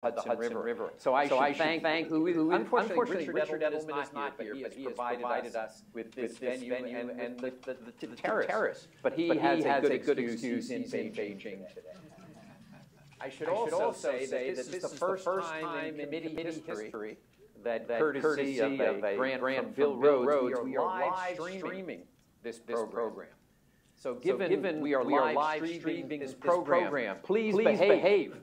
Hudson River. So I should thank who unfortunately Richard Edelman is not here, but he has provided us with this venue and the terrace. But he has a good excuse in Beijing today. I should also say that this is the first time in committee history that courtesy of a grant from Bill Rhodes, we are live streaming this program. So given we are live streaming this program, please behave.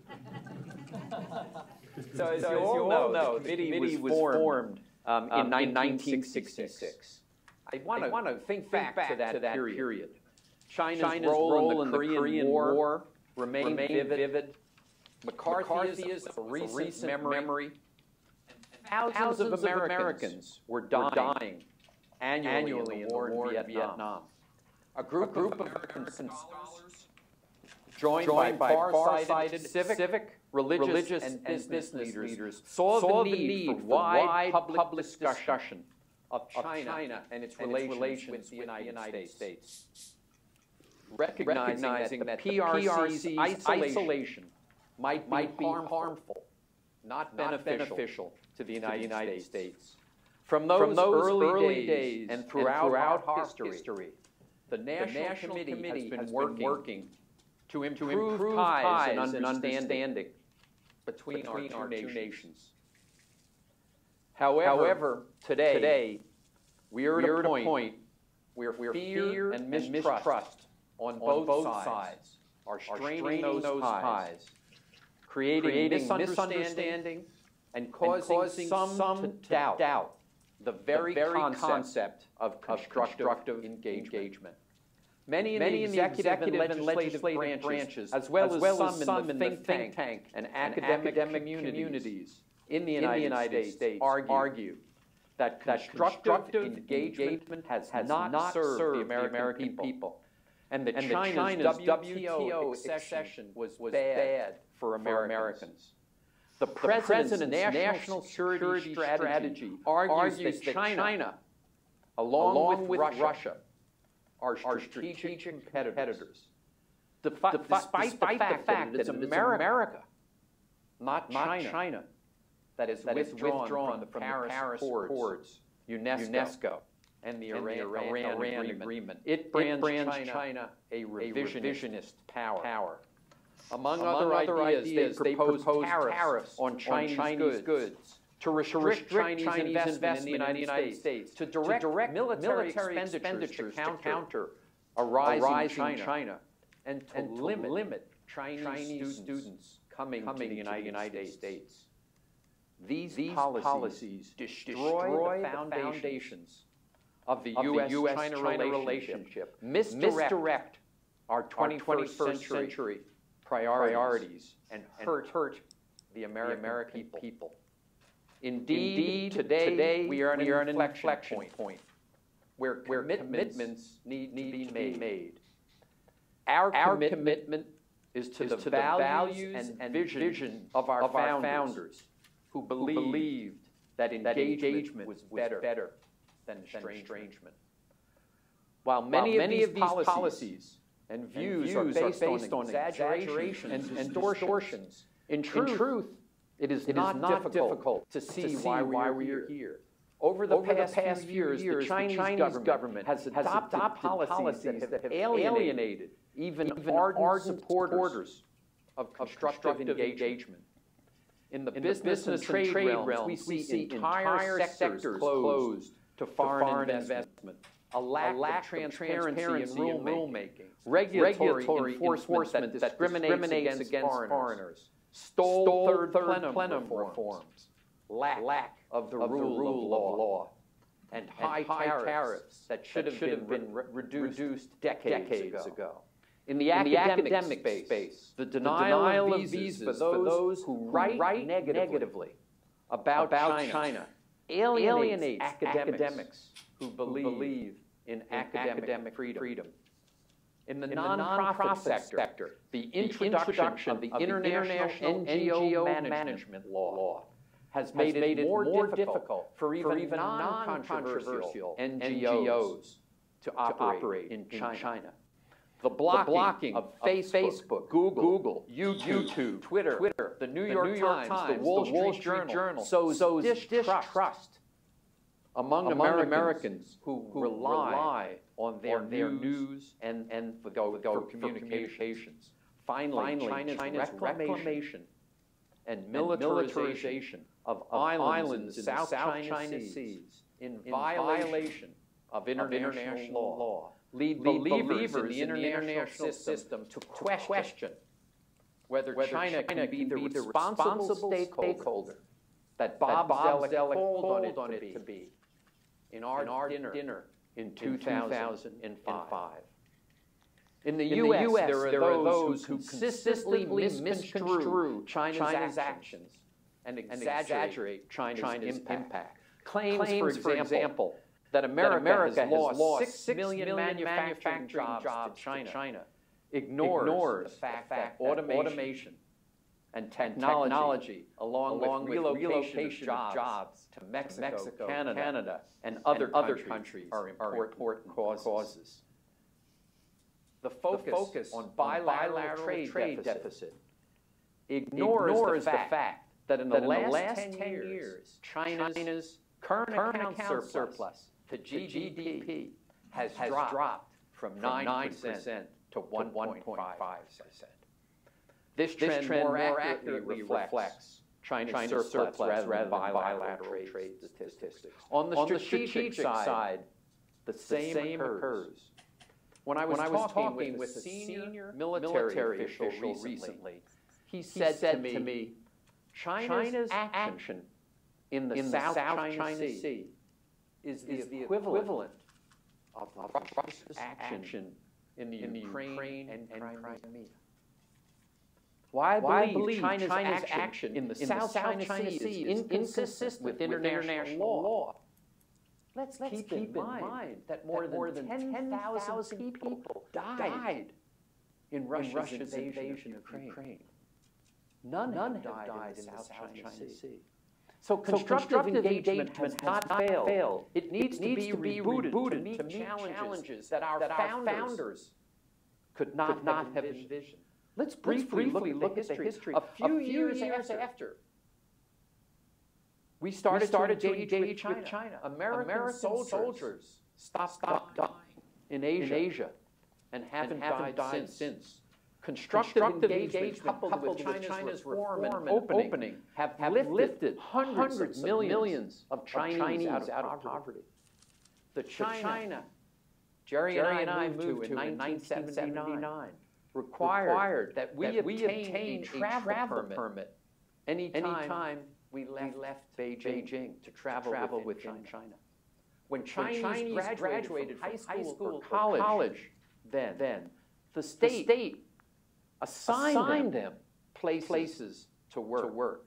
So as you all know, the committee was formed in 1966. I want to think back to that period. China's role in the Korean War remained vivid. McCarthyism, a recent memory. Thousands of Americans were dying annually in the war in Vietnam. A group of American scholars joined by far-sighted civic, religious, and business leaders saw the need for wide public discussion of China and its relations with the United States. Recognizing that PRC's isolation might be harmful, not beneficial to the United States. From those early days and throughout history, the National Committee has been working to improve ties and understanding between our two nations. However, today we are at a point where fear and mistrust on both sides are straining those ties, creating misunderstanding and causing some to doubt the very concept of constructive engagement. Many in the executive and legislative branches, as well as some in the think tank and academic communities in the United States argue that constructive engagement has not served the American people, and that China's WTO accession was bad for Americans. The President's national security strategy argues that China, along with Russia, are strategic competitors. Despite the fact that it's America, not China, that is withdrawn from the Paris Accords, UNESCO, and the Iran Agreement. It brands China a revisionist power. Among other ideas, they propose tariffs on Chinese goods, to restrict Chinese investment in the United States, to direct military expenditures to counter a rising China, and to limit Chinese students coming to the United States. These policies destroy the foundations of the U.S. China relationship, misdirect our 21st century priorities, and hurt the American people. Indeed, today we are at an inflection point where commitments need to be made. Our commitment is to the values and vision of our founders, who believed that engagement was better than estrangement. While many of these policies and views are based on exaggeration and distortions, in truth, it is not difficult to see why we are here. Over the past few years, the Chinese government has adopted policies that have alienated even ardent supporters of constructive engagement. In the business and trade realms, we see entire sectors closed to foreign investment, a lack of transparency in rulemaking, regulatory enforcement that discriminates against foreigners, stole third plenum reforms, lack of the rule of law, and high tariffs that should have been reduced decades ago. In the academic space, the denial of visas for those who write negatively about China alienates academics who believe in academic freedom. In the nonprofit sector, the introduction of the International NGO Management Law has made it more difficult for even non-controversial NGOs to operate in China. the blocking of Facebook, Google, YouTube, Twitter, the New York Times, the Wall Street Journal sows distrust among Americans who rely on their news and for communications. Finally, China's reclamation and militarization of islands in the South China Seas in violation of international law lead believers in the international system to question whether China can be the responsible stakeholder that Bob Zoellick called on it to be in our dinner in 2005. In the U.S., there are those who consistently misconstrue China's actions and exaggerate China's impact. Claims, for example, that America has lost 6 million manufacturing jobs to China ignores the fact that automation and technology, along with relocation of jobs to Mexico, Canada, and other countries are important causes. The focus on bilateral trade deficit ignores the fact that in the last 10 years, China's current account surplus to GDP has dropped from 9% to 1.5%. This trend more accurately reflects China's surplus rather than bilateral trade statistics. On the strategic side, the same occurs. When I was talking with a senior military official recently, he said to me, China's action in the South China Sea is the equivalent of Russia's action in the Ukraine and Crimea. Why I believe China's action in the South China Sea is inconsistent with international law. Let's keep in mind that more than 10,000 people died in Russia's invasion of Ukraine. None have died in the South China Sea. So constructive engagement has not failed. It needs to be rebooted to meet challenges that our founders could not have envisioned. Let's briefly look at the history. A few years after we started to engage with China, American soldiers stopped dying in Asia and haven't died since. Constructive engagement coupled with China's reform and opening have lifted hundreds of millions of Chinese out of poverty. The China Jerry and I moved to in 1979 required that we obtain a travel permit anytime we left Beijing to travel within China. When Chinese graduated from high school or college, then the state assigned them places to work.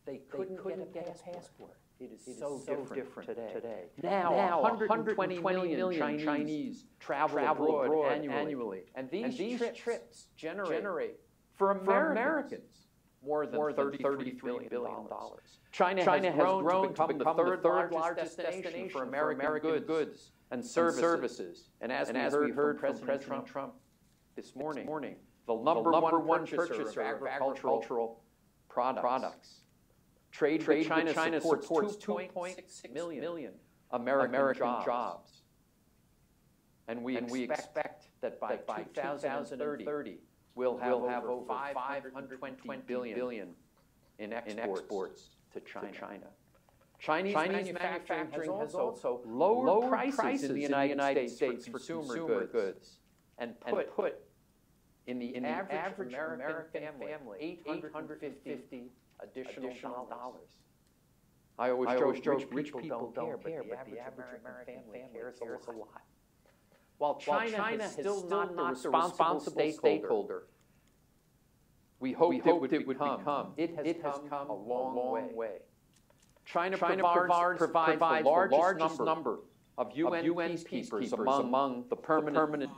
They couldn't get a passport. It is so different today. Now 120 million Chinese travel abroad annually. And these trips generate for Americans more than $33 billion. China has grown to become the third largest destination for American goods and services. And as we heard from President Trump this morning, the number one purchaser of agricultural products. Trade with China supports 2.6 million American jobs. And we expect that by 2030, we'll have over $520 billion in exports to China. Chinese manufacturing has also lowered prices in the United States for consumer goods and put in the average American family $850 additional dollars. I always joke rich people don't care, but the average American family cares a lot. While China is still not the responsible stakeholder we hoped it would become, it has come a long way. China provides the largest number of UN peacekeepers among the permanent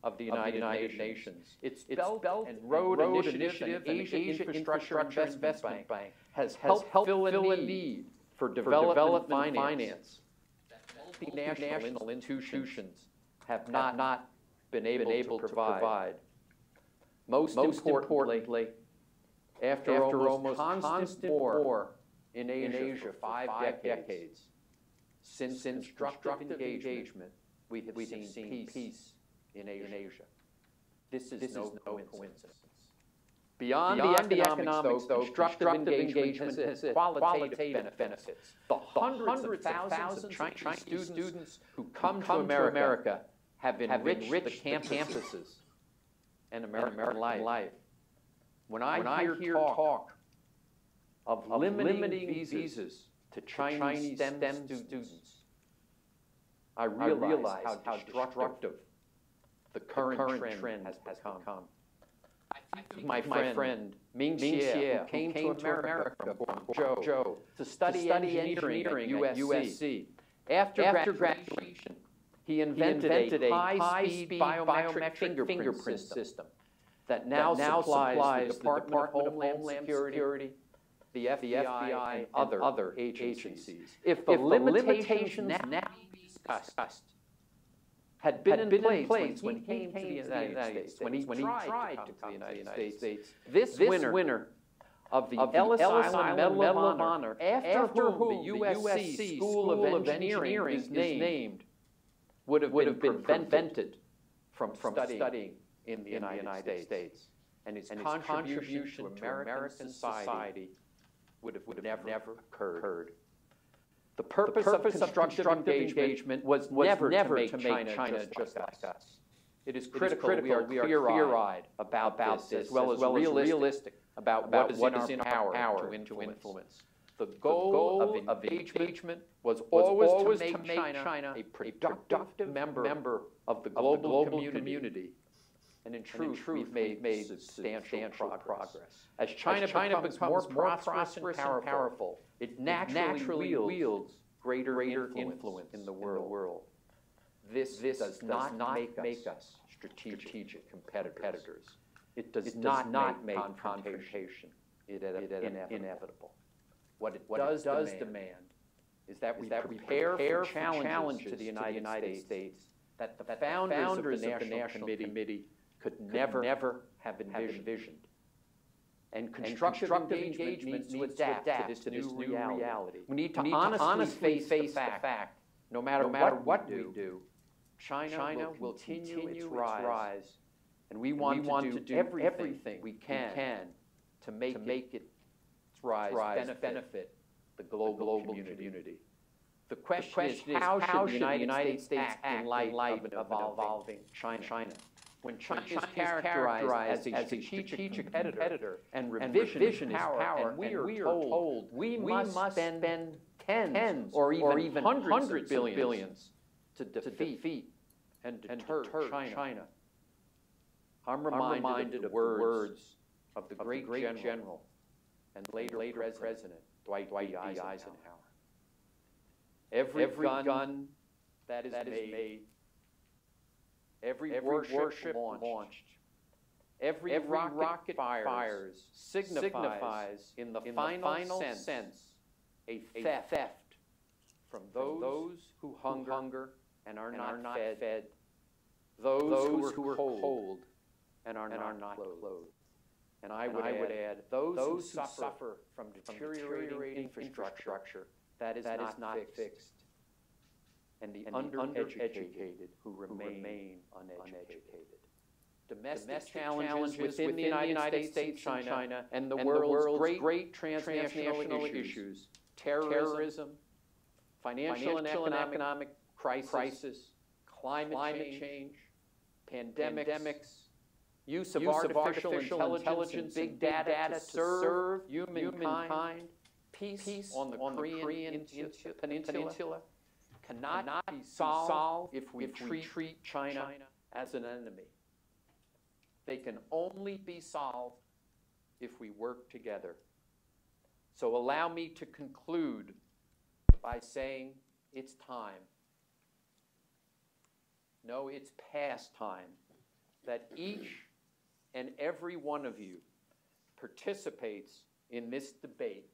of the United Nations. Its Belt and Road Initiative and Asia Infrastructure Investment Bank has helped fill a need for development finance that multinational institutions have not been able to provide. Most importantly, after almost constant war in Asia for 5 decades, since constructive engagement, we have seen peace in Asia. This is no coincidence. Beyond the economics, though, constructive engagement has qualitative benefits. The hundreds of thousands of Chinese students who come to America have enriched the campuses and American life. When I hear talk of limiting visas to Chinese STEM students, I realize how destructive the current trend has become. I think my friend Ming Xie, who came to America from Guangzhou to study engineering at USC. After graduation, he invented a high-speed biometric fingerprint system that now supplies the Department of Homeland Security, the FBI, and other agencies. If the limitations now discussed had been in place when he came to the United States, when he tried to come to the United States, this winner of the Ellis Island Medal of Honor, after whom the USC School of Engineering is named, would have been prevented from studying in the United States. And his contribution to American society would have never occurred. The purpose of constructive engagement was never to make China just like us. It is critical we are clear-eyed about this, as well as realistic about what is in our power to influence. The goal of engagement was always to make China a productive member of the global community. And in truth, we've made substantial progress. As China becomes more prosperous and powerful, it naturally wields greater influence in the world. This does not make us strategic competitors. It does not make confrontation inevitable. What it does demand is that we prepare for challenges to the United States that the founders of the National Committee could never have envisioned. And constructive engagement needs to adapt to this new reality. We need to honestly face the fact, no matter what we do, China will continue its rise, and we want to do everything we can to make its rise benefit the global community. The question is, how should the United States act in light of an evolving China? When China is characterized as a strategic competitor and revisionist power, and we are told we must spend tens or even hundreds of billions to defeat and deter China. I'm reminded of the words of the great general and later President Dwight D. Eisenhower. Every gun that is made, every warship launched, every rocket fires signifies in the final sense a theft from those who hunger and are not fed, those who are cold and are not clothed. And I would add, those who suffer from deteriorating infrastructure that is not fixed, and the undereducated who remain uneducated. Domestic challenges within the United States, China, and the world's great transnational issues, terrorism, financial and economic crisis, climate change, pandemics, use of artificial intelligence, big data to serve humankind, peace on the Korean Peninsula cannot be solved if we treat China as an enemy. They can only be solved if we work together. So allow me to conclude by saying it's time. No, it's past time that each and every one of you participates in this debate,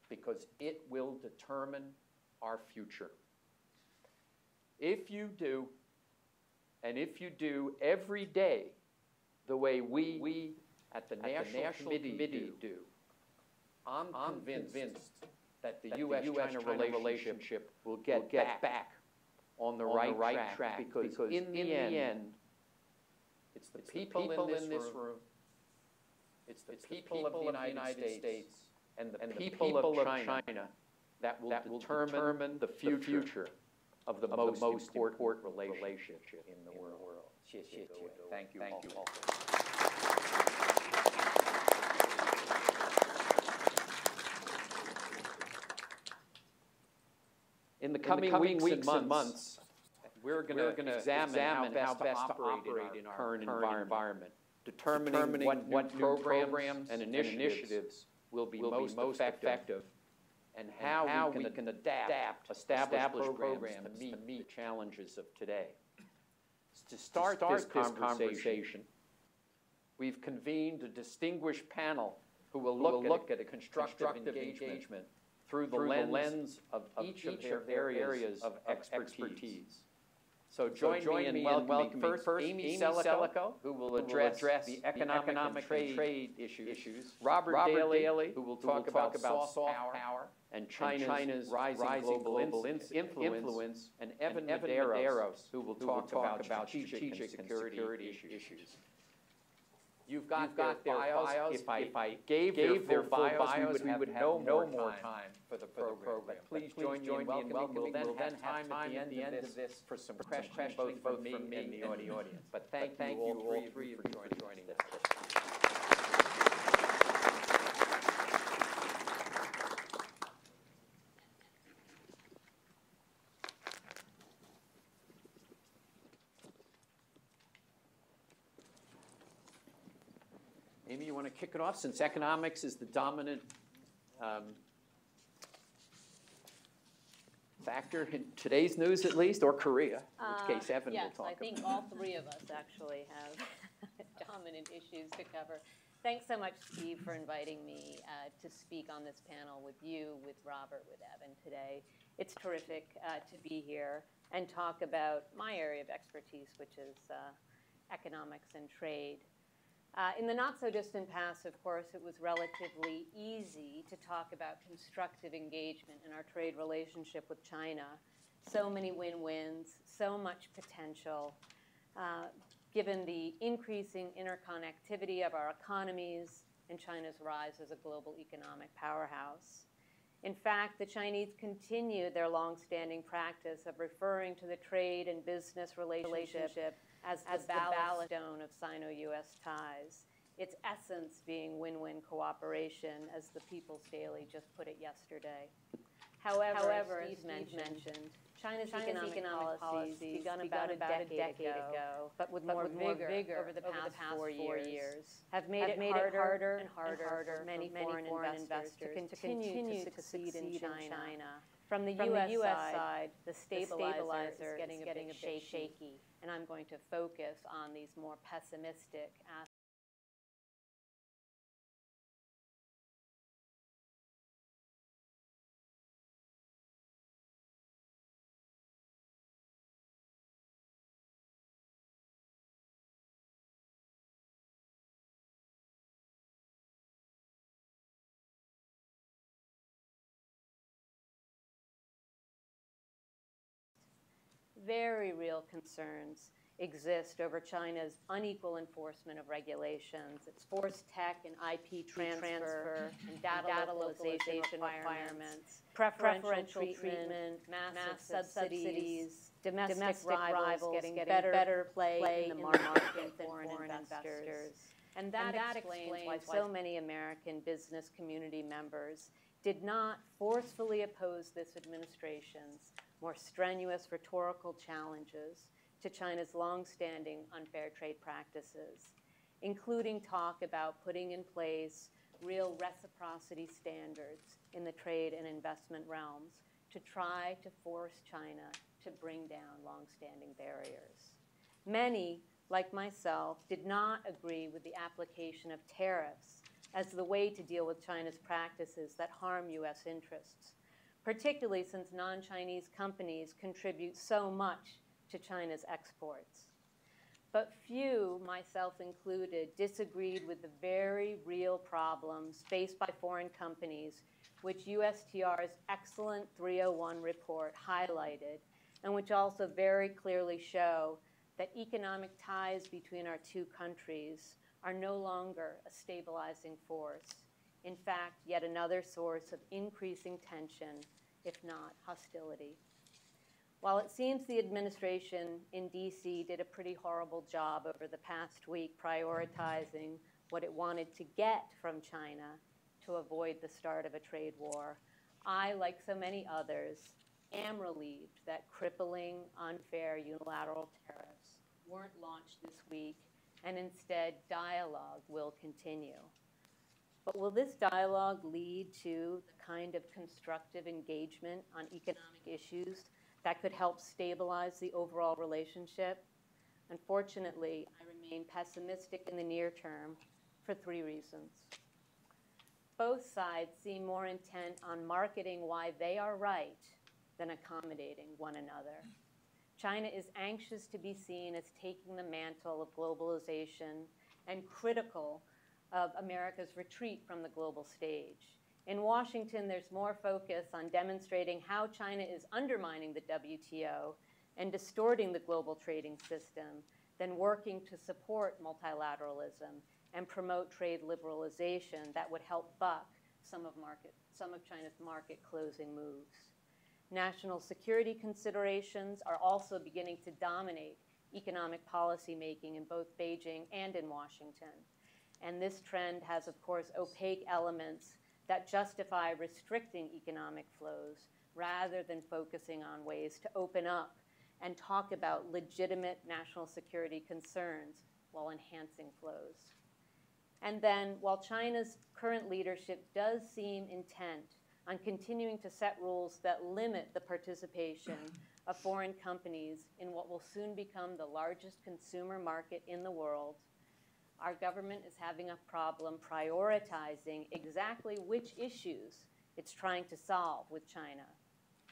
because it will determine our future. If you do, And if you do every day the way we at the National Committee do, I'm convinced that the U.S. China relationship will get back on the right track because in the end, it's the people in this room, it's the people of the United States, and the people of China that will determine the future of the most important relationship in the world. Thank you all. In the coming weeks and months, we're going to examine how best to operate in our current environment, determining what new programs and initiatives will be most effective, and how we can adapt established programs to meet the challenges of today. To start this conversation, we've convened a distinguished panel who will look at a constructive engagement through the lens of each of their areas of expertise. So join me in welcoming first Amy Selico, who will address the economic and trade issues, Robert Daly, who will talk about soft power and China's rising global influence, and Evan Medeiros, who will talk about strategic and security issues. You've got their bios. If I gave their full bios, we would have no more time for the program. But please join me in welcoming. We'll then have time at the end of this for some questions, both from me and the audience. But thank you all three of you for joining us. Amy, you want to kick it off since economics is the dominant factor in today's news, at least, or Korea, in which case Evan will talk about. Yes, I think all three of us actually have dominant issues to cover. Thanks so much, Steve, for inviting me to speak on this panel with you, with Robert, with Evan today. It's terrific to be here and talk about my area of expertise, which is economics and trade. In the not-so-distant past, of course, it was relatively easy to talk about constructive engagement in our trade relationship with China. So many win-wins, so much potential, given the increasing interconnectivity of our economies and China's rise as a global economic powerhouse. In fact, the Chinese continued their long-standing practice of referring to the trade and business relationship as the ballast stone of Sino-U.S. ties, its essence being win-win cooperation, as the People's Daily just put it yesterday. However, as Steve mentioned, China's economic policies begun about a decade ago, but with more vigor over the past 4 years, have made it harder and harder for many foreign investors to continue to succeed in China. From the U.S. side, the stabilizer is getting a bit shaky, and I'm going to focus on these more pessimistic aspects. Very real concerns exist over China's unequal enforcement of regulations, its forced tech and IP transfer and data localization requirements, preferential treatment, massive subsidies, domestic rivals getting better play in the market than foreign investors. And that explains why so many American business community members did not forcefully oppose this administration's more strenuous rhetorical challenges to China's long-standing unfair trade practices, including talk about putting in place real reciprocity standards in the trade and investment realms to try to force China to bring down long-standing barriers. Many, like myself, did not agree with the application of tariffs as the way to deal with China's practices that harm U.S. interests, particularly since non-Chinese companies contribute so much to China's exports. But few, myself included, disagreed with the very real problems faced by foreign companies, which USTR's excellent 301 report highlighted, and which also very clearly show that economic ties between our two countries are no longer a stabilizing force. In fact, yet another source of increasing tension, if not hostility. While it seems the administration in DC did a pretty horrible job over the past week prioritizing what it wanted to get from China to avoid the start of a trade war, I, like so many others, am relieved that crippling, unfair, unilateral tariffs weren't launched this week, and instead dialogue will continue. But will this dialogue lead to the kind of constructive engagement on economic issues that could help stabilize the overall relationship? Unfortunately, I remain pessimistic in the near term for 3 reasons. Both sides seem more intent on marketing why they are right than accommodating one another. China is anxious to be seen as taking the mantle of globalization and critical of America's retreat from the global stage. In Washington, there's more focus on demonstrating how China is undermining the WTO and distorting the global trading system than working to support multilateralism and promote trade liberalization that would help buck some of China's market closing moves. National security considerations are also beginning to dominate economic policy making in both Beijing and in Washington. And this trend has, of course, opaque elements that justify restricting economic flows rather than focusing on ways to open up and talk about legitimate national security concerns while enhancing flows. And then, while China's current leadership does seem intent on continuing to set rules that limit the participation of foreign companies in what will soon become the largest consumer market in the world, our government is having a problem prioritizing exactly which issues it's trying to solve with China.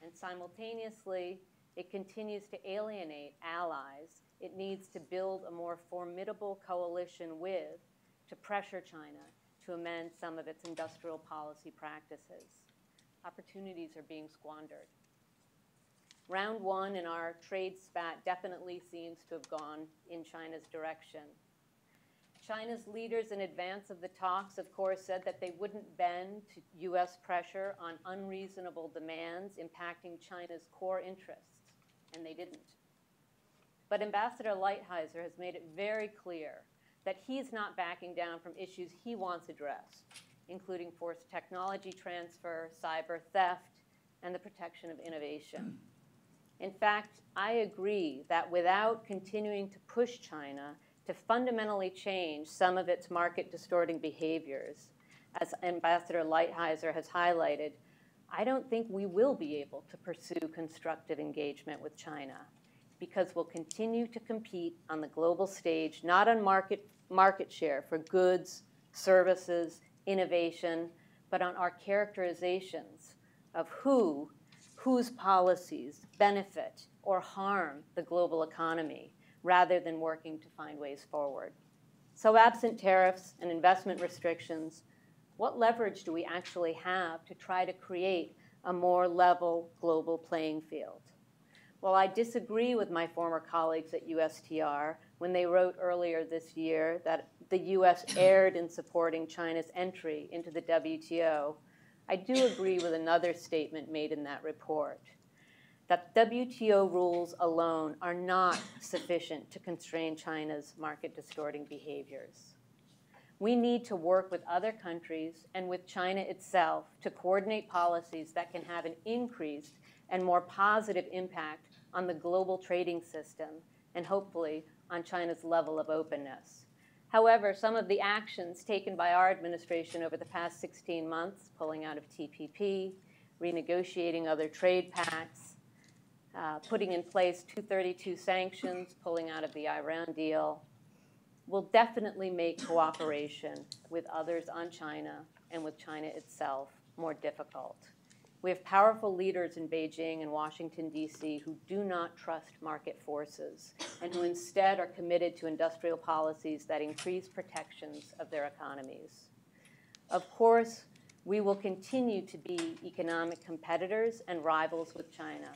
And simultaneously, it continues to alienate allies it needs to build a more formidable coalition with to pressure China to amend some of its industrial policy practices. Opportunities are being squandered. Round 1 in our trade spat definitely seems to have gone in China's direction. China's leaders in advance of the talks, of course, said that they wouldn't bend to U.S. pressure on unreasonable demands impacting China's core interests, and they didn't. But Ambassador Lighthizer has made it very clear that he's not backing down from issues he wants addressed, including forced technology transfer, cyber theft, and the protection of innovation. In fact, I agree that without continuing to push China to fundamentally change some of its market-distorting behaviors, as Ambassador Lighthizer has highlighted, I don't think we will be able to pursue constructive engagement with China because we'll continue to compete on the global stage, not on market share for goods, services, innovation, but on our characterizations of whose policies benefit or harm the global economy, rather than working to find ways forward. So absent tariffs and investment restrictions, what leverage do we actually have to try to create a more level global playing field? Well, I disagree with my former colleagues at USTR when they wrote earlier this year that the U.S. erred in supporting China's entry into the WTO. I do agree with another statement made in that report, that WTO rules alone are not sufficient to constrain China's market-distorting behaviors. We need to work with other countries and with China itself to coordinate policies that can have an increased and more positive impact on the global trading system and hopefully on China's level of openness. However, some of the actions taken by our administration over the past 16 months, pulling out of TPP, renegotiating other trade pacts, putting in place 232 sanctions, pulling out of the Iran deal, will definitely make cooperation with others on China and with China itself more difficult. We have powerful leaders in Beijing and Washington, D.C. who do not trust market forces and who instead are committed to industrial policies that increase protections of their economies. Of course, we will continue to be economic competitors and rivals with China,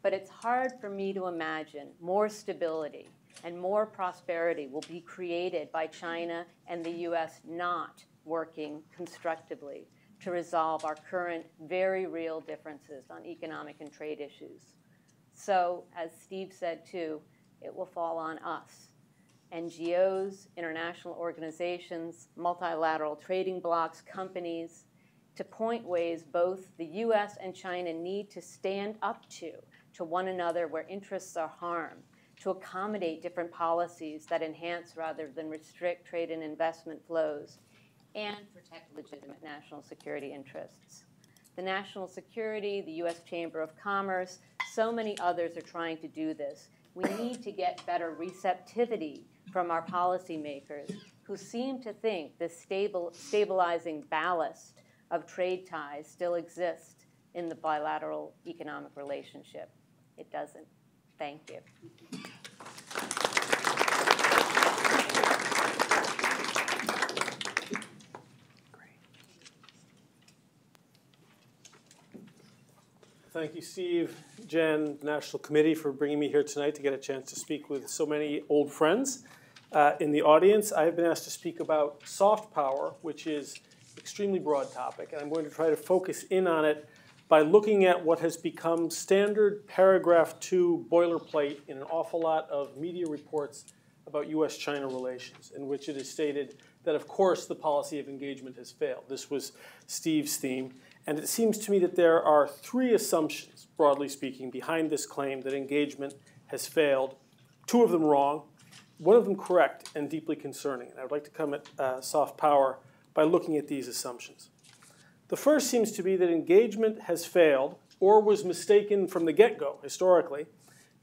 but it's hard for me to imagine more stability and more prosperity will be created by China and the U.S. not working constructively to resolve our current very real differences on economic and trade issues. So, as Steve said too, it will fall on us. NGOs, international organizations, multilateral trading blocs, companies, to point ways both the U.S. and China need to stand up to one another where interests are harmed, to accommodate different policies that enhance rather than restrict trade and investment flows, and protect legitimate national security interests. The national security, the U.S. Chamber of Commerce, so many others are trying to do this. We need to get better receptivity from our policymakers who seem to think the stabilizing ballast of trade ties still exists in the bilateral economic relationship. It doesn't. Thank you. Thank you, Steve, Jen, National Committee, for bringing me here tonight to get a chance to speak with so many old friends in the audience. I have been asked to speak about soft power, which is an extremely broad topic, and I'm going to try to focus in on it by looking at what has become standard paragraph 2 boilerplate in an awful lot of media reports about U.S. China relations, in which it is stated that, of course, the policy of engagement has failed. This was Steve's theme. And it seems to me that there are 3 assumptions, broadly speaking, behind this claim that engagement has failed. 2 of them wrong, 1 of them correct and deeply concerning. And I would like to come at soft power by looking at these assumptions. The first seems to be that engagement has failed or was mistaken from the get-go, historically,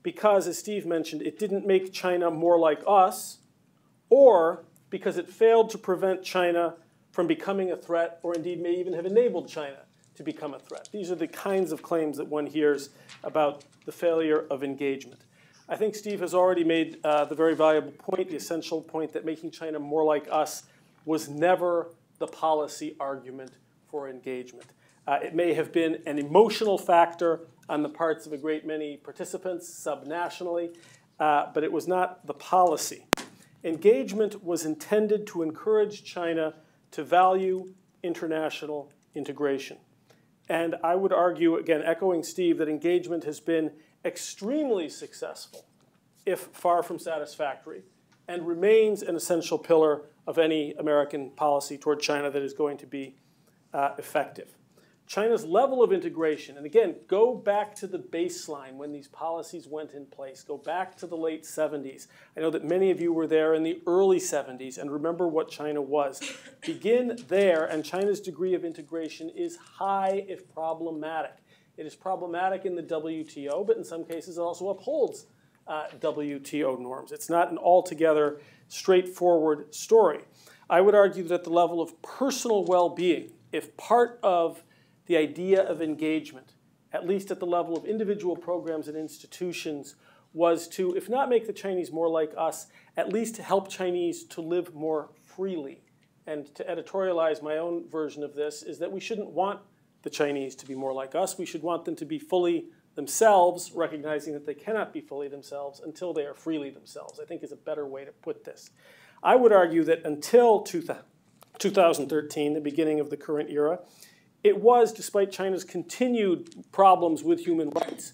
because, as Steve mentioned, it didn't make China more like us, or because it failed to prevent China from becoming a threat, or indeed may even have enabled China to become a threat. These are the kinds of claims that one hears about the failure of engagement. I think Steve has already made the very valuable point, the essential point, that making China more like us was never the policy argument for engagement. It may have been an emotional factor on the parts of a great many participants subnationally, but it was not the policy. Engagement was intended to encourage China to value international integration. And I would argue, again, echoing Steve, that engagement has been extremely successful, if far from satisfactory, and remains an essential pillar of any American policy toward China that is going to be effective. China's level of integration, and again, go back to the baseline when these policies went in place. Go back to the late 70s. I know that many of you were there in the early 70s and remember what China was. Begin there, and China's degree of integration is high if problematic. It is problematic in the WTO, but in some cases it also upholds WTO norms. It's not an altogether straightforward story. I would argue that at the level of personal well-being, if part of the idea of engagement, at least at the level of individual programs and institutions, was to, if not make the Chinese more like us, at least to help Chinese to live more freely. And to editorialize my own version of this is that we shouldn't want the Chinese to be more like us. We should want them to be fully themselves, recognizing that they cannot be fully themselves until they are freely themselves, I think is a better way to put this. I would argue that until 2013, the beginning of the current era, it was, despite China's continued problems with human rights,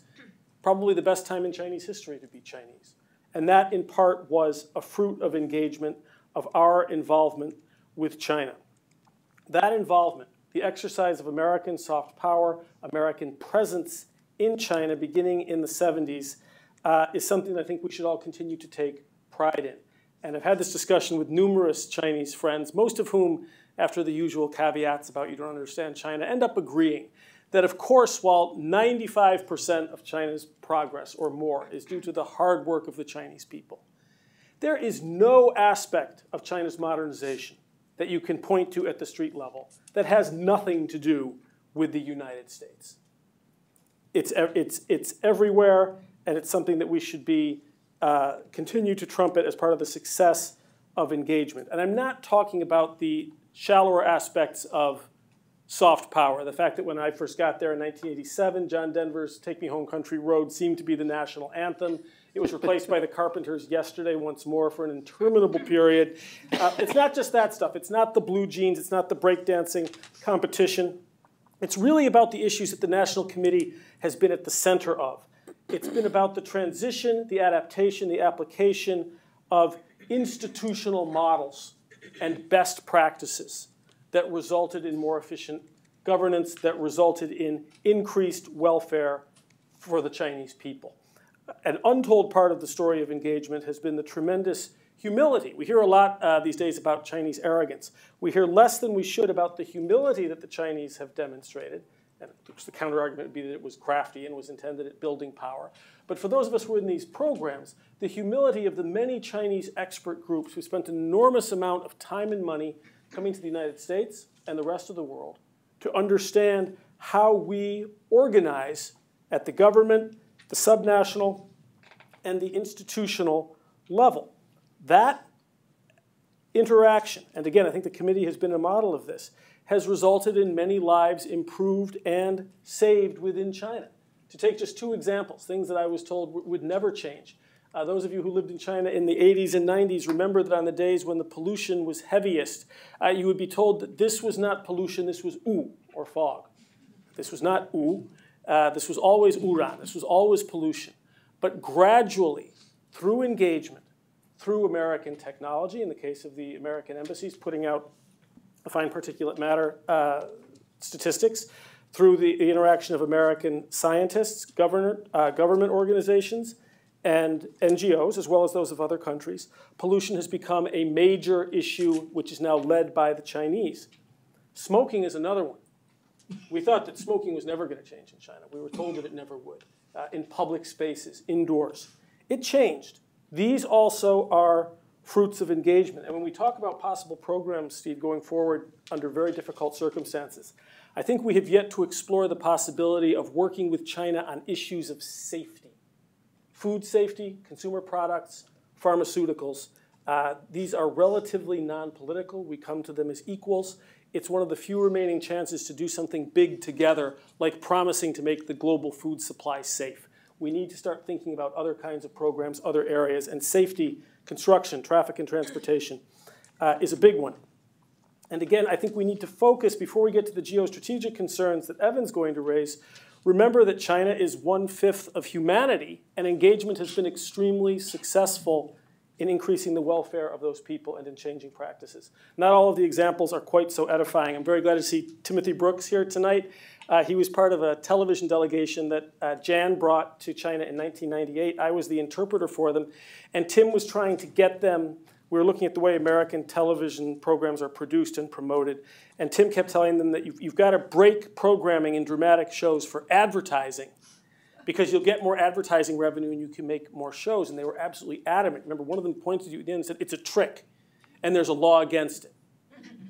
probably the best time in Chinese history to be Chinese. And that, in part, was a fruit of engagement, of our involvement with China. That involvement, the exercise of American soft power, American presence in China beginning in the 70s, is something I think we should all continue to take pride in. And I've had this discussion with numerous Chinese friends, most of whom, after the usual caveats about you don't understand China, end up agreeing that, of course, while 95% of China's progress or more is due to the hard work of the Chinese people, there is no aspect of China's modernization that you can point to at the street level that has nothing to do with the United States. it's everywhere, and it's something that we should be continue to trumpet as part of the success of engagement. And I'm not talking about the shallower aspects of soft power. The fact that when I first got there in 1987, John Denver's Take Me Home Country Road seemed to be the national anthem. It was replaced by the Carpenters yesterday once more for an interminable period. It's not just that stuff. It's not the blue jeans. It's not the breakdancing competition. It's really about the issues that the National Committee has been at the center of. It's been about the transition, the adaptation, the application of institutional models and best practices that resulted in more efficient governance, that resulted in increased welfare for the Chinese people. An untold part of the story of engagement has been the tremendous humility. We hear a lot these days about Chinese arrogance. We hear less than we should about the humility that the Chinese have demonstrated. And the counter-argument would be that it was crafty and was intended at building power. But for those of us who are in these programs, the humility of the many Chinese expert groups who spent an enormous amount of time and money coming to the United States and the rest of the world to understand how we organize at the government, the subnational, and the institutional level. That interaction, and again, I think the committee has been a model of this, has resulted in many lives improved and saved within China. To take just two examples, things that I was told would never change. Those of you who lived in China in the 80s and 90s remember that on the days when the pollution was heaviest, you would be told that this was not pollution, this was oo, or fog. This was not oo. This was always uran. This was always pollution. But gradually, through engagement, through American technology, in the case of the American embassies putting out fine particulate matter statistics, through the interaction of American scientists, government organizations, and NGOs, as well as those of other countries, pollution has become a major issue which is now led by the Chinese. Smoking is another one. We thought that smoking was never going to change in China. We were told that it never would, in public spaces, indoors. It changed. These also are fruits of engagement. And when we talk about possible programs, Steve, going forward under very difficult circumstances, I think we have yet to explore the possibility of working with China on issues of safety. Food safety, consumer products, pharmaceuticals. These are relatively non-political. We come to them as equals. It's one of the few remaining chances to do something big together, like promising to make the global food supply safe. We need to start thinking about other kinds of programs, other areas, and safety, construction, traffic and transportation is a big one. And again, I think we need to focus, before we get to the geostrategic concerns that Evan's going to raise, remember that China is 1/5 of humanity, and engagement has been extremely successful in increasing the welfare of those people and in changing practices. Not all of the examples are quite so edifying. I'm very glad to see Timothy Brooks here tonight. He was part of a television delegation that Jan brought to China in 1998. I was the interpreter for them, and Tim was trying to get them. We were looking at the way American television programs are produced and promoted, and Tim kept telling them that you've got to break programming in dramatic shows for advertising, because you'll get more advertising revenue and you can make more shows. And they were absolutely adamant. Remember, one of them pointed to you and said, it's a trick, and there's a law against it.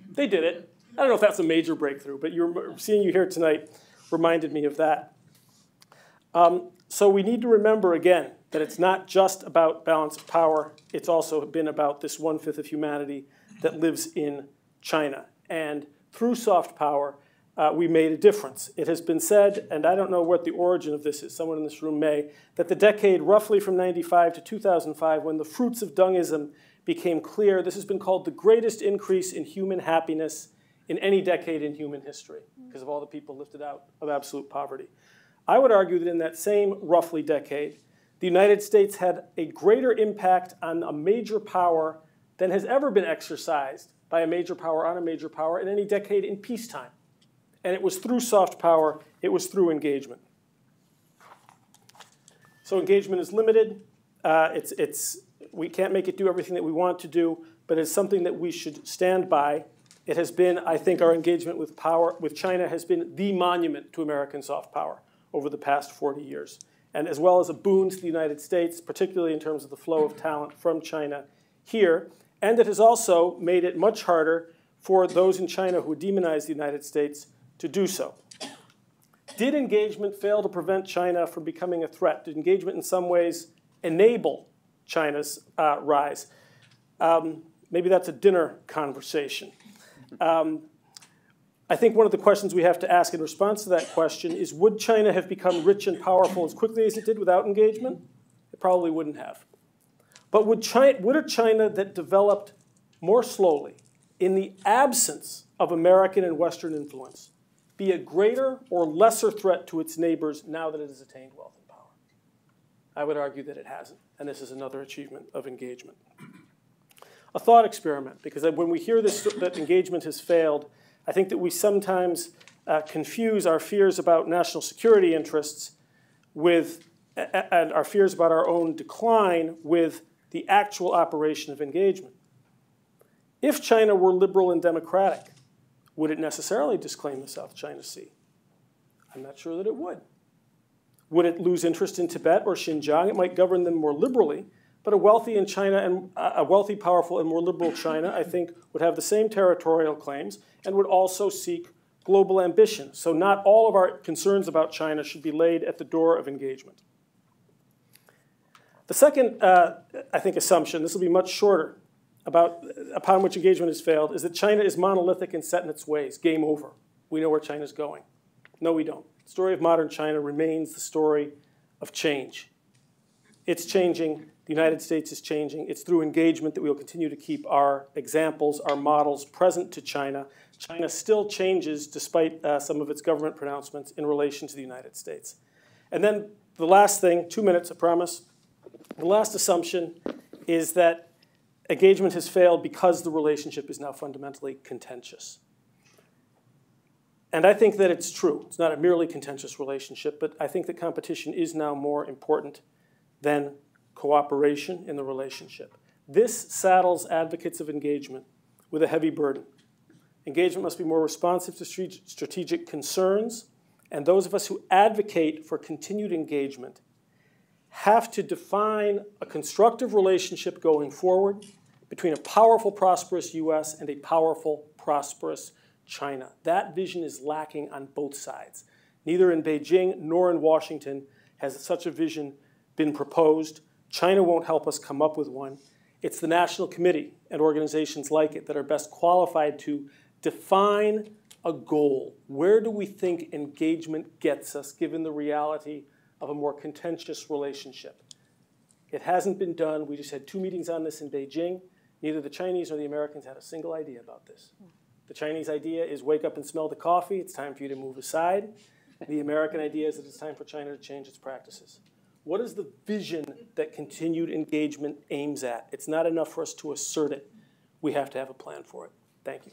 They did it. I don't know if that's a major breakthrough, but seeing you here tonight reminded me of that. So we need to remember, again, that it's not just about balance of power. It's also been about this 1/5 of humanity that lives in China. And through soft power, we made a difference. It has been said, and I don't know what the origin of this is, someone in this room may, that the decade roughly from 95 to 2005, when the fruits of Dungism became clear, this has been called the greatest increase in human happiness in any decade in human history, because of all the people lifted out of absolute poverty. I would argue that in that same roughly decade, the United States had a greater impact on a major power than has ever been exercised by a major power on a major power in any decade in peacetime. And it was through soft power, it was through engagement. So engagement is limited. We can't make it do everything that we want to do, but it's something that we should stand by. It has been, I think, our engagement with China has been the monument to American soft power over the past 40 years. And as well as a boon to the United States, particularly in terms of the flow of talent from China here. And it has also made it much harder for those in China who demonize the United States to do so. Did engagement fail to prevent China from becoming a threat? Did engagement in some ways enable China's rise? Maybe that's a dinner conversation. I think one of the questions we have to ask in response to that question is, would China have become rich and powerful as quickly as it did without engagement? It probably wouldn't have. But would a China that developed more slowly in the absence of American and Western influence be a greater or lesser threat to its neighbors now that it has attained wealth and power? I would argue that it hasn't, and this is another achievement of engagement. A thought experiment, because when we hear this, that engagement has failed, I think that we sometimes confuse our fears about national security interests with, and our fears about our own decline with the actual operation of engagement. If China were liberal and democratic, would it necessarily disclaim the South China Sea? I'm not sure that it would. Would it lose interest in Tibet or Xinjiang? It might govern them more liberally, but a wealthy, powerful, and more liberal China, I think, would have the same territorial claims and would also seek global ambition. So not all of our concerns about China should be laid at the door of engagement. The second, I think, assumption, this will be much shorter, upon which engagement has failed, is that China is monolithic and set in its ways. Game over. We know where China's going. No, we don't. The story of modern China remains the story of change. It's changing. The United States is changing. It's through engagement that we will continue to keep our examples, our models present to China. China still changes despite some of its government pronouncements in relation to the United States. And then the last thing, 2 minutes, I promise. The last assumption is that engagement has failed because the relationship is now fundamentally contentious. And I think that it's true. It's not a merely contentious relationship, but I think that competition is now more important than cooperation in the relationship. This saddles advocates of engagement with a heavy burden. Engagement must be more responsive to strategic concerns, and those of us who advocate for continued engagement have to define a constructive relationship going forward between a powerful, prosperous U.S. and a powerful, prosperous China. That vision is lacking on both sides. Neither in Beijing nor in Washington has such a vision been proposed. China won't help us come up with one. It's the National Committee and organizations like it that are best qualified to define a goal. Where do we think engagement gets us, given the reality of a more contentious relationship? It hasn't been done. We just had 2 meetings on this in Beijing. Neither the Chinese nor the Americans had a single idea about this. The Chinese idea is wake up and smell the coffee. It's time for you to move aside. The American idea is that it's time for China to change its practices. What is the vision that continued engagement aims at? It's not enough for us to assert it. We have to have a plan for it. Thank you.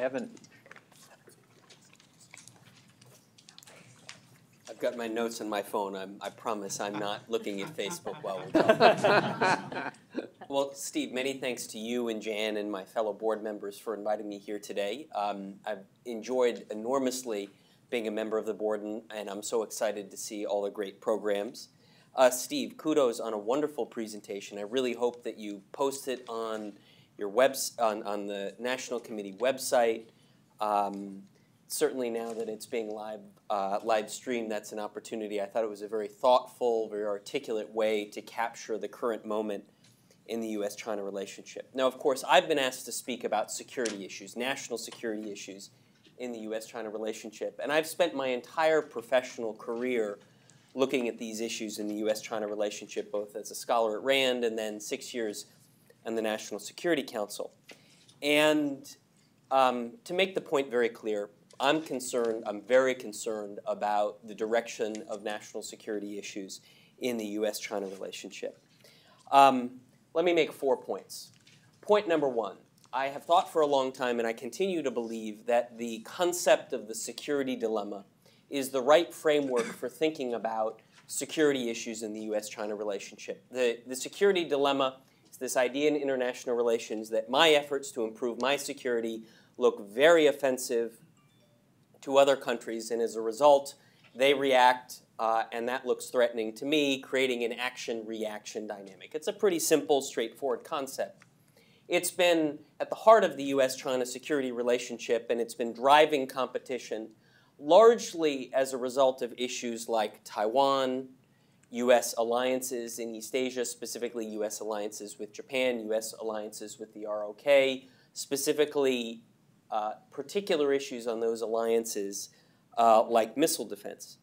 Evan. I've got my notes on my phone. I promise I'm not looking at Facebook while we're talking. Well, Steve, many thanks to you and Jan and my fellow board members for inviting me here today. I've enjoyed enormously being a member of the board, and I'm so excited to see all the great programs. Steve, kudos on a wonderful presentation. I really hope that you post it on your on the National Committee website. Certainly now that it's being live streamed, that's an opportunity. I thought it was a very thoughtful, very articulate way to capture the current moment in the U.S. China relationship. Now, of course, I've been asked to speak about security issues, national security issues in the U.S. China relationship. And I've spent my entire professional career looking at these issues in the U.S. China relationship, both as a scholar at RAND and then 6 years on the National Security Council. And to make the point very clear, I'm very concerned about the direction of national security issues in the U.S. China relationship. Let me make 4 points. Point number 1, I have thought for a long time, and I continue to believe, that the concept of the security dilemma is the right framework for thinking about security issues in the U.S. China relationship. The security dilemma is this idea in international relations that my efforts to improve my security look very offensive to other countries, and as a result, they react, and that looks threatening to me, creating an action-reaction dynamic. It's a pretty simple, straightforward concept. It's been at the heart of the U.S.-China security relationship, and it's been driving competition largely as a result of issues like Taiwan, U.S. alliances in East Asia, specifically U.S. alliances with Japan, U.S. alliances with the ROK, specifically particular issues on those alliances like missile defense.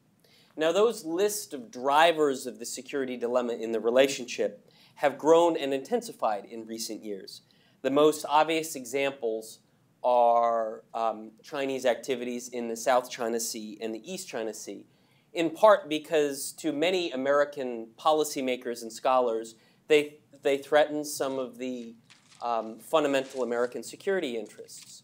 Now, those list of drivers of the security dilemma in the relationship have grown and intensified in recent years. The most obvious examples are Chinese activities in the South China Sea and the East China Sea, in part because to many American policymakers and scholars, they threaten some of the fundamental American security interests: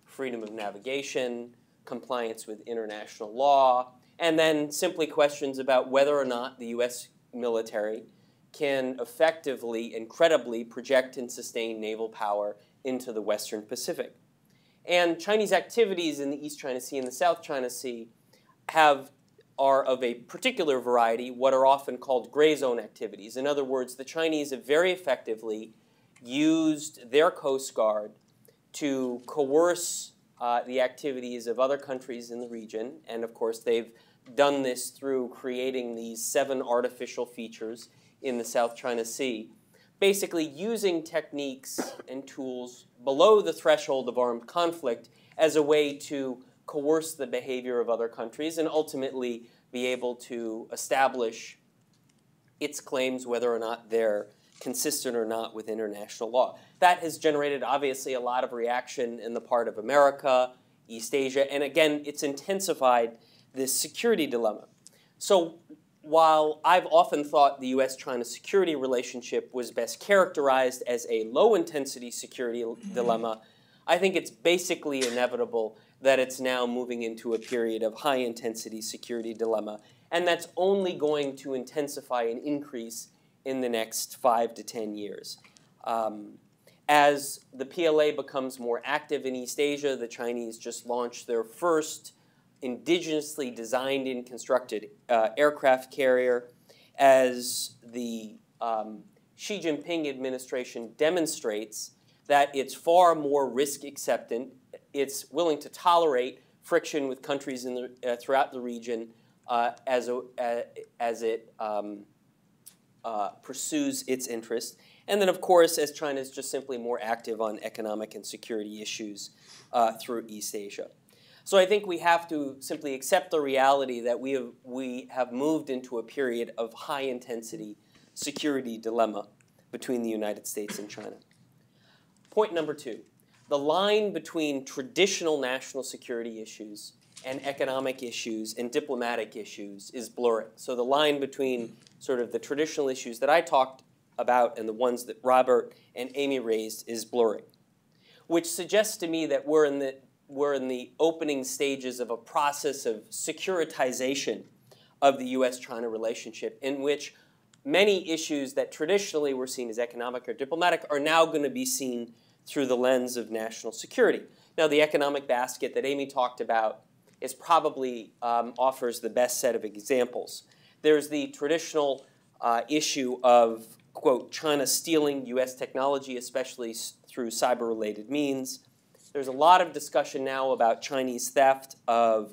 freedom of navigation, compliance with international law, and then simply questions about whether or not the U.S. military can effectively and credibly project and sustain naval power into the Western Pacific. And Chinese activities in the East China Sea and the South China Sea are of a particular variety, what are often called gray zone activities. In other words, the Chinese have very effectively used their Coast Guard to coerce the activities of other countries in the region. And of course, they've done this through creating these 7 artificial features in the South China Sea, basically using techniques and tools below the threshold of armed conflict as a way to coerce the behavior of other countries and ultimately be able to establish its claims, whether or not they're consistent or not with international law. That has generated, obviously, a lot of reaction in the part of America, East Asia, and again, it's intensified this security dilemma. So while I've often thought the U.S.-China security relationship was best characterized as a low-intensity security dilemma, I think it's basically inevitable that it's now moving into a period of high-intensity security dilemma, and that's only going to intensify and increase in the next 5 to 10 years. As the PLA becomes more active in East Asia, the Chinese just launched their first indigenously designed and constructed aircraft carrier. As the Xi Jinping administration demonstrates that it's far more risk acceptant, it's willing to tolerate friction with countries in the, throughout the region as it pursues its interest. And then, of course, as China is just simply more active on economic and security issues through East Asia. So I think we have to simply accept the reality that we have moved into a period of high-intensity security dilemma between the United States and China. Point number 2, the line between traditional national security issues and economic issues and diplomatic issues is blurring. So the line between sort of the traditional issues that I talked about and the ones that Robert and Amy raised is blurring, which suggests to me that we're in the opening stages of a process of securitization of the U.S.-China relationship, in which many issues that traditionally were seen as economic or diplomatic are now going to be seen through the lens of national security. Now, the economic basket that Amy talked about is probably offers the best set of examples. There's the traditional issue of, quote, China stealing U.S. technology, especially through cyber-related means. There's a lot of discussion now about Chinese theft of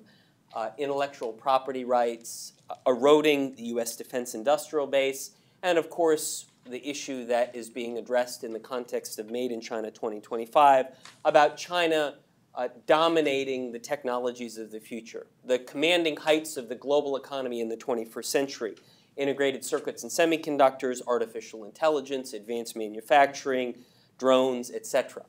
intellectual property rights, eroding the U.S. defense industrial base, and of course, the issue that is being addressed in the context of Made in China 2025 about China dominating the technologies of the future, the commanding heights of the global economy in the 21st century, integrated circuits and semiconductors, artificial intelligence, advanced manufacturing, drones, etc.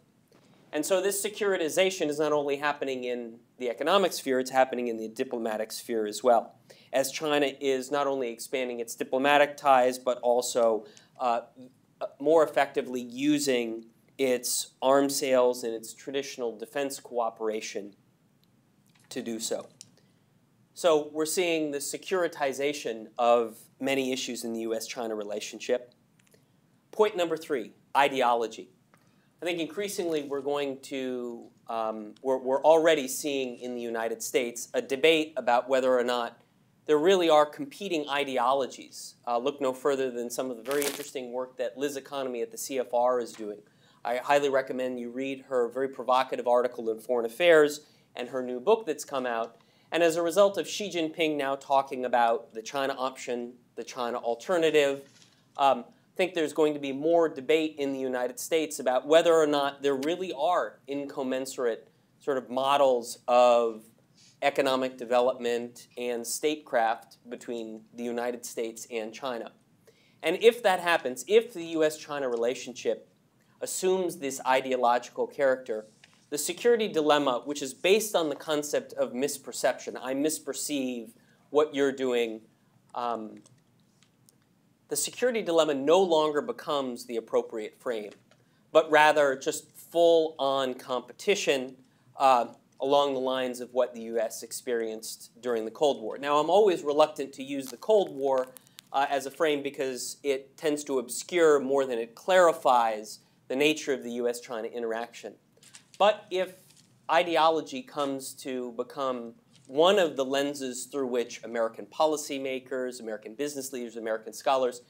And so this securitization is not only happening in the economic sphere, it's happening in the diplomatic sphere as well, as China is not only expanding its diplomatic ties, but also more effectively using its arms sales and its traditional defense cooperation to do so. So we're seeing the securitization of many issues in the U.S.-China relationship. Point number 3, ideology. I think increasingly we're going to, we're already seeing in the United States a debate about whether or not there really are competing ideologies. Look no further than some of the very interesting work that Liz Economy at the CFR is doing I highly recommend you read her very provocative article in Foreign Affairs and her new book that's come out. And as a result of Xi Jinping now talking about the China option, the China alternative, I think there's going to be more debate in the United States about whether or not there really are incommensurate sort of models of economic development and statecraft between the United States and China. And if that happens, if the U.S.-China relationship assumes this ideological character, the security dilemma, which is based on the concept of misperception, I misperceive what you're doing, the security dilemma no longer becomes the appropriate frame, but rather just full-on competition along the lines of what the U.S. experienced during the Cold War. Now, I'm always reluctant to use the Cold War as a frame because it tends to obscure more than it clarifies the nature of the U.S.-China interaction. But if ideology comes to become one of the lenses through which American policymakers, American business leaders, American scholars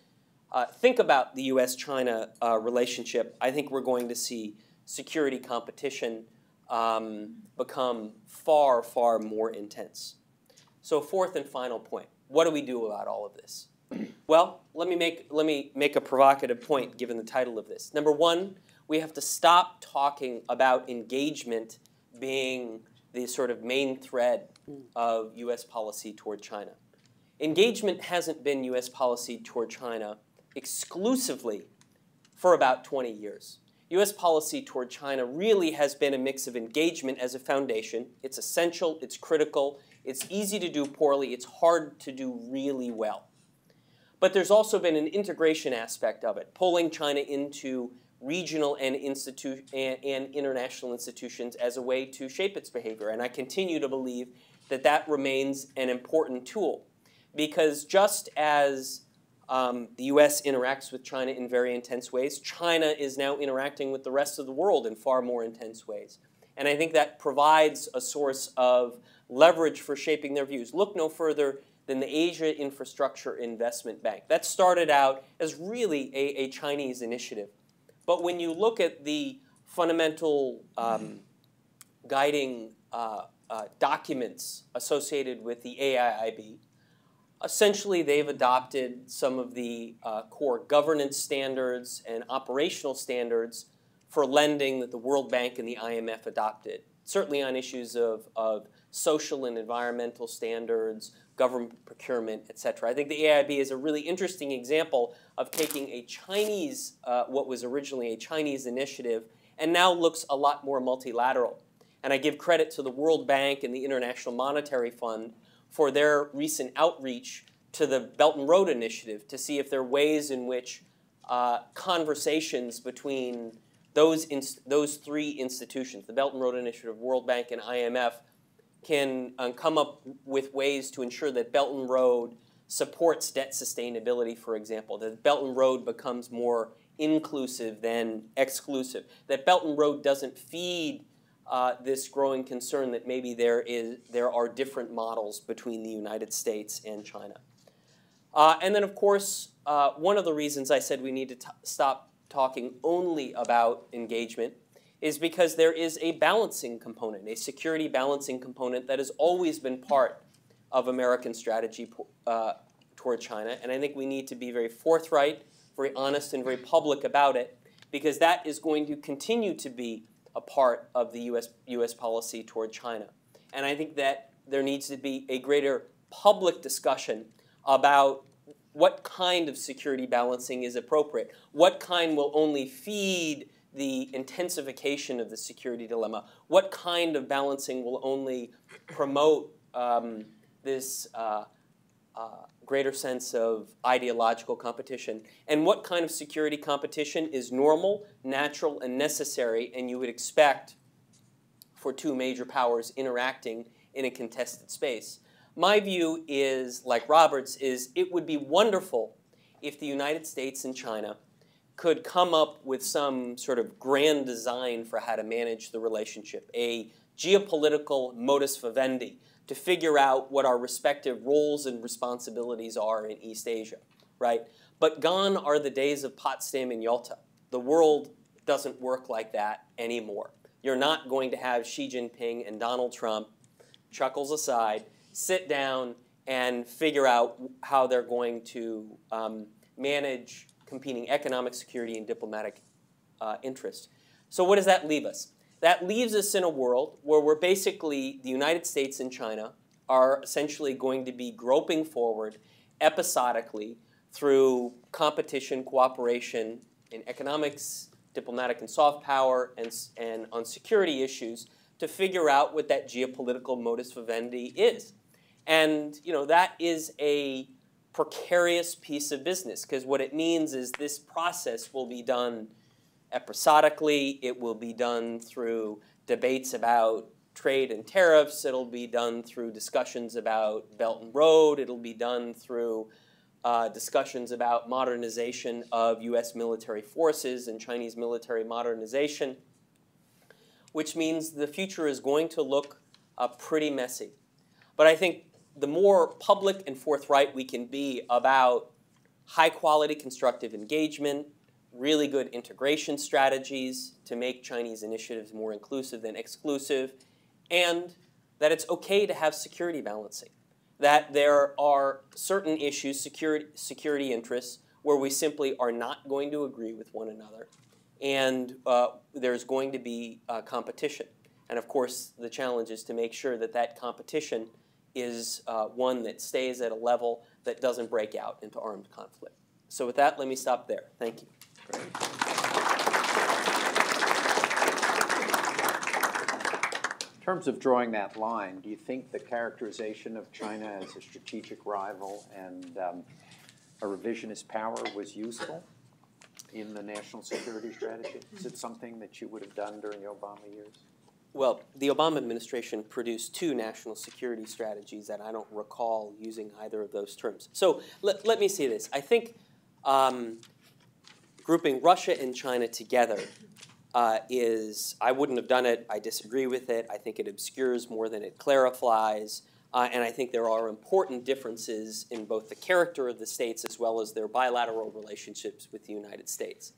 think about the U.S.-China relationship, I think we're going to see security competition become far, far more intense. So fourth and final point, what do we do about all of this? Well, let me make a provocative point given the title of this. Number one, we have to stop talking about engagement being the sort of main thread of U.S. policy toward China. Engagement hasn't been U.S. policy toward China exclusively for about 20 years. U.S. policy toward China really has been a mix of engagement as a foundation. It's essential, it's critical, it's easy to do poorly, it's hard to do really well. But there's also been an integration aspect of it, pulling China into regional and international institutions as a way to shape its behavior. And I continue to believe that that remains an important tool. Because just as the U.S. interacts with China in very intense ways, China is now interacting with the rest of the world in far more intense ways. And I think that provides a source of leverage for shaping their views. Look no further than the Asia Infrastructure Investment Bank. That started out as really a Chinese initiative. But when you look at the fundamental guiding documents associated with the AIIB, essentially they've adopted some of the core governance standards and operational standards for lending that the World Bank and the IMF adopted, certainly on issues of social and environmental standards, government procurement, etc. I think the AIIB is a really interesting example of taking a Chinese, what was originally a Chinese initiative, and now looks a lot more multilateral. And I give credit to the World Bank and the International Monetary Fund for their recent outreach to the Belt and Road Initiative to see if there are ways in which conversations between those three institutions, the Belt and Road Initiative, World Bank, and IMF, can come up with ways to ensure that Belt and Road supports debt sustainability, for example, that Belt and Road becomes more inclusive than exclusive, that Belt and Road doesn't feed this growing concern that maybe there are different models between the United States and China. And then, of course, one of the reasons I said we need to stop talking only about engagement is because there is a balancing component, a security balancing component that has always been part of American strategy toward China. And I think we need to be very forthright, very honest, and very public about it, because that is going to continue to be a part of the U.S. policy toward China. And I think that there needs to be a greater public discussion about what kind of security balancing is appropriate, what kind will only feed the intensification of the security dilemma, what kind of balancing will only promote this greater sense of ideological competition, and what kind of security competition is normal, natural, and necessary, and you would expect for two major powers interacting in a contested space. My view is, like Robert's, is it would be wonderful if the United States and China could come up with some sort of grand design for how to manage the relationship, a geopolitical modus vivendi to figure out what our respective roles and responsibilities are in East Asia, right? But gone are the days of Potsdam and Yalta. The world doesn't work like that anymore. You're not going to have Xi Jinping and Donald Trump, chuckles aside, sit down and figure out how they're going to manage competing economic security and diplomatic interests. So what does that leave us? That leaves us in a world where we're basically, the United States and China are essentially going to be groping forward episodically through competition, cooperation in economics, diplomatic and soft power, and on security issues to figure out what that geopolitical modus vivendi is. And that is a precarious piece of business, because what it means is this process will be done episodically. It will be done through debates about trade and tariffs. It'll be done through discussions about Belt and Road. It'll be done through discussions about modernization of U.S. military forces and Chinese military modernization, which means the future is going to look pretty messy. But I think the more public and forthright we can be about high-quality constructive engagement, really good integration strategies to make Chinese initiatives more inclusive than exclusive, and that it's okay to have security balancing. That there are certain issues, security interests, where we simply are not going to agree with one another, and there's going to be competition. And of course, the challenge is to make sure that that competition is one that stays at a level that doesn't break out into armed conflict. So with that, let me stop there. Thank you. Great. In terms of drawing that line, do you think the characterization of China as a strategic rival and a revisionist power was useful in the national security strategy? Is it something that you would have done during the Obama years? Well, the Obama administration produced 2 national security strategies that I don't recall using either of those terms. So let me say this. I think grouping Russia and China together I wouldn't have done it. I disagree with it. I think it obscures more than it clarifies. And I think there are important differences in both the character of the states as well as their bilateral relationships with the United States.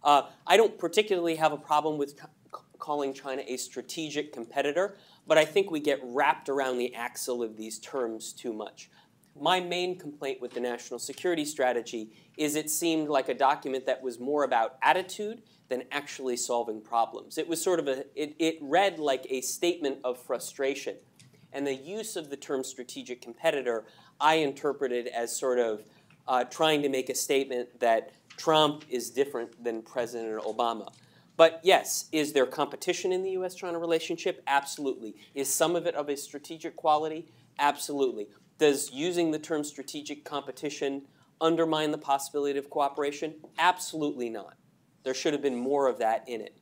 I don't particularly have a problem with calling China a strategic competitor, but I think we get wrapped around the axle of these terms too much. My main complaint with the national security strategy is it seemed like a document that was more about attitude than actually solving problems. It was sort of it read like a statement of frustration. And the use of the term strategic competitor, I interpreted as sort of trying to make a statement that Trump is different than President Obama. But yes, is there competition in the U.S. China relationship? Absolutely. Is some of it of a strategic quality? Absolutely. Does using the term strategic competition undermine the possibility of cooperation? Absolutely not. There should have been more of that in it.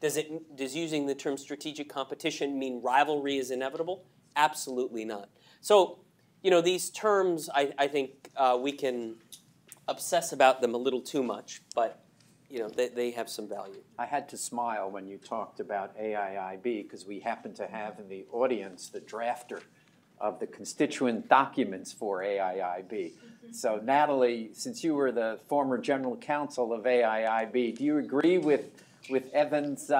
Does using the term strategic competition mean rivalry is inevitable? Absolutely not. So, these terms, I think we can obsess about them a little too much, but they have some value. I had to smile when you talked about AIIB because we happen to have in the audience the drafter of the constituent documents for AIIB. So Natalie, since you were the former general counsel of AIIB, do you agree with Evan's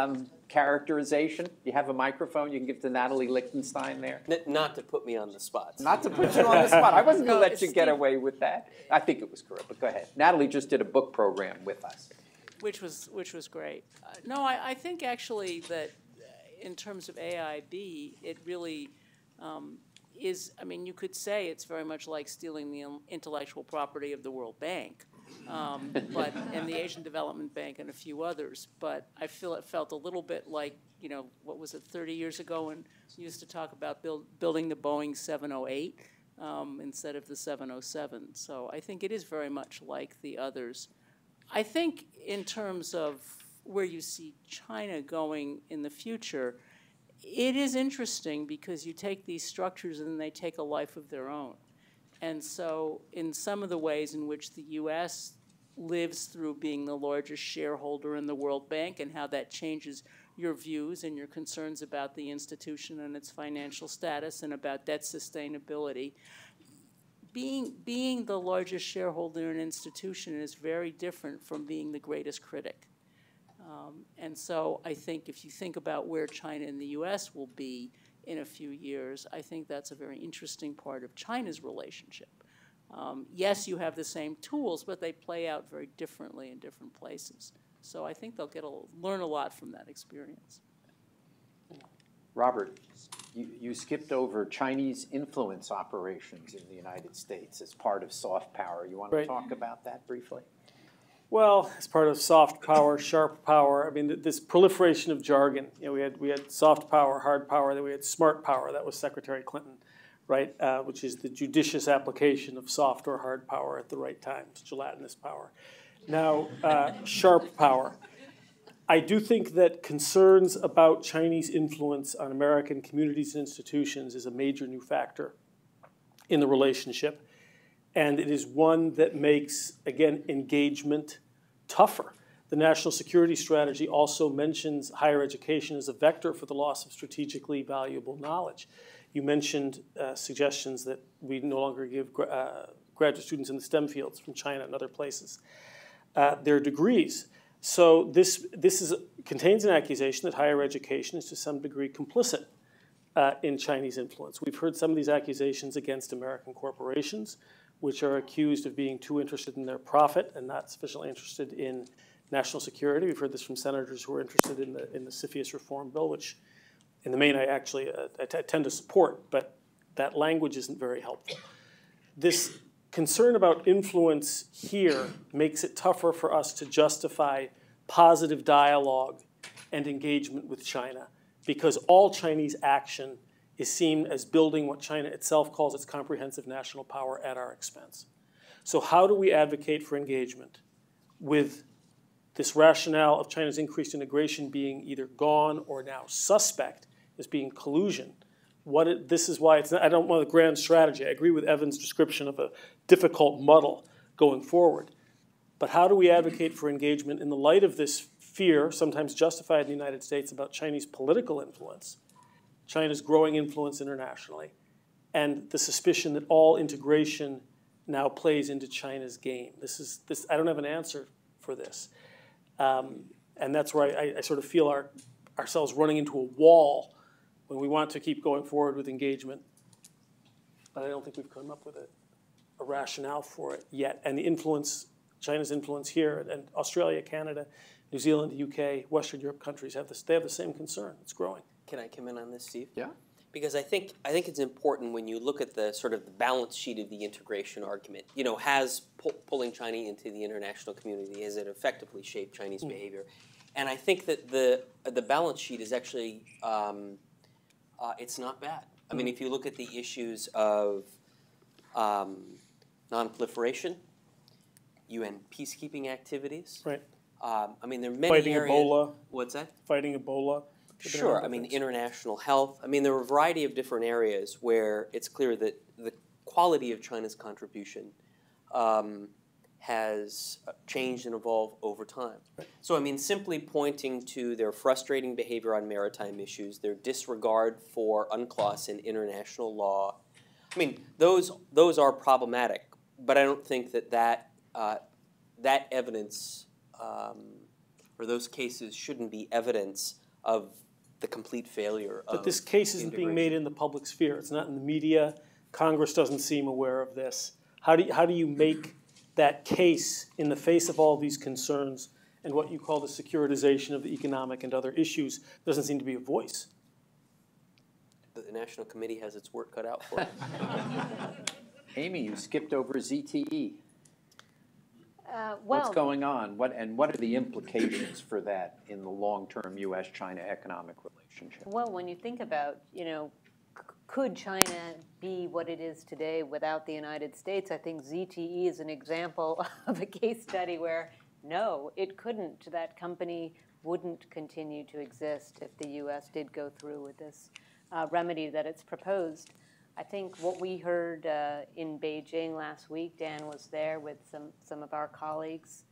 characterization? You have a microphone you can give to Natalie Lichtenstein there? Not to put me on the spot. Not to put you on the spot. I wasn't going to let you get away with that. I think it was correct, but go ahead. Natalie just did a book program with us. Which was great. No, I think actually that in terms of AIIB, it really is, you could say it's very much like stealing the intellectual property of the World Bank, and the Asian Development Bank and a few others. But I feel it felt a little bit like, what was it, 30 years ago when we used to talk about building the Boeing 708 instead of the 707. So I think it is very much like the others. I think in terms of where you see China going in the future, it is interesting because you take these structures and they take a life of their own. And so in some of the ways in which the U.S. lives through being the largest shareholder in the World Bank and how that changes your views and your concerns about the institution and its financial status and about debt sustainability, being the largest shareholder in an institution is very different from being the greatest critic. And so I think if you think about where China and the U.S. will be in a few years, I think that's a very interesting part of China's relationship. Yes, you have the same tools, but they play out very differently in different places. So I think they'll learn a lot from that experience. Robert, you skipped over Chinese influence operations in the United States as part of soft power. You want to talk about that briefly? Well, as part of soft power, sharp power, I mean, this proliferation of jargon. You know, we had soft power, hard power, then we had smart power. That was Secretary Clinton, right? Which is the judicious application of soft or hard power at the right times, gelatinous power. Now, sharp power. I do think that concerns about Chinese influence on American communities and institutions is a major new factor in the relationship. And it is one that makes, again, engagement tougher. The national security strategy also mentions higher education as a vector for the loss of strategically valuable knowledge. You mentioned suggestions that we no longer give graduate students in the STEM fields from China and other places their degrees. So this contains an accusation that higher education is to some degree complicit in Chinese influence. We've heard some of these accusations against American corporations, which are accused of being too interested in their profit and not sufficiently interested in national security. We've heard this from senators who are interested in the CFIUS reform bill, which in the main I actually I tend to support, but that language isn't very helpful. This concern about influence here makes it tougher for us to justify positive dialogue and engagement with China, because all Chinese action is seen as building what China itself calls its comprehensive national power at our expense. So how do we advocate for engagement with this rationale of China's increased integration being either gone or now suspect as being collusion? This is why it's not, I don't want a grand strategy. I agree with Evan's description of a difficult muddle going forward. But how do we advocate for engagement in the light of this fear, sometimes justified in the United States, about Chinese political influence, China's growing influence internationally, and the suspicion that all integration now plays into China's game? I don't have an answer for this. And that's where I sort of feel ourselves running into a wall when we want to keep going forward with engagement. But I don't think we've come up with a rationale for it yet. And the China's influence here, and Australia, Canada, New Zealand, the UK, Western Europe countries they have the same concern. It's growing. Can I come in on this, Steve? Yeah. Because I think it's important when you look at the sort of the balance sheet of the integration argument. You know, has pulling China into the international community, has it effectively shaped Chinese behavior? And I think that the balance sheet is actually it's not bad. I mean, if you look at the issues of non-proliferation, UN peacekeeping activities. Right. I mean, there are many areas. Fighting Ebola. What's that? Fighting Ebola. Sure. I mean, international health. I mean, there are a variety of different areas where it's clear that the quality of China's contribution has changed and evolved over time. So, I mean, simply pointing to their frustrating behavior on maritime issues, their disregard for UNCLOS and international law, I mean, those are problematic. But I don't think that evidence or those cases shouldn't be evidence of the complete failure of But this case isn't being made in the public sphere. It's not in the media. Congress doesn't seem aware of this. How do you make that case in the face of all these concerns and what you call the securitization of the economic and other issues? There doesn't seem to be a voice. The National Committee has its work cut out for it. Amy, you skipped over ZTE. Well, What's going on? What are the implications for that in the long-term U.S.-China economic relationship? well, when you think about, could China be what it is today without the United States? I think ZTE is an example of a case study where, no, it couldn't. That company wouldn't continue to exist if the U.S. did go through with this remedy that it's proposed. I think what we heard in Beijing last week, Dan was there with some of our colleagues,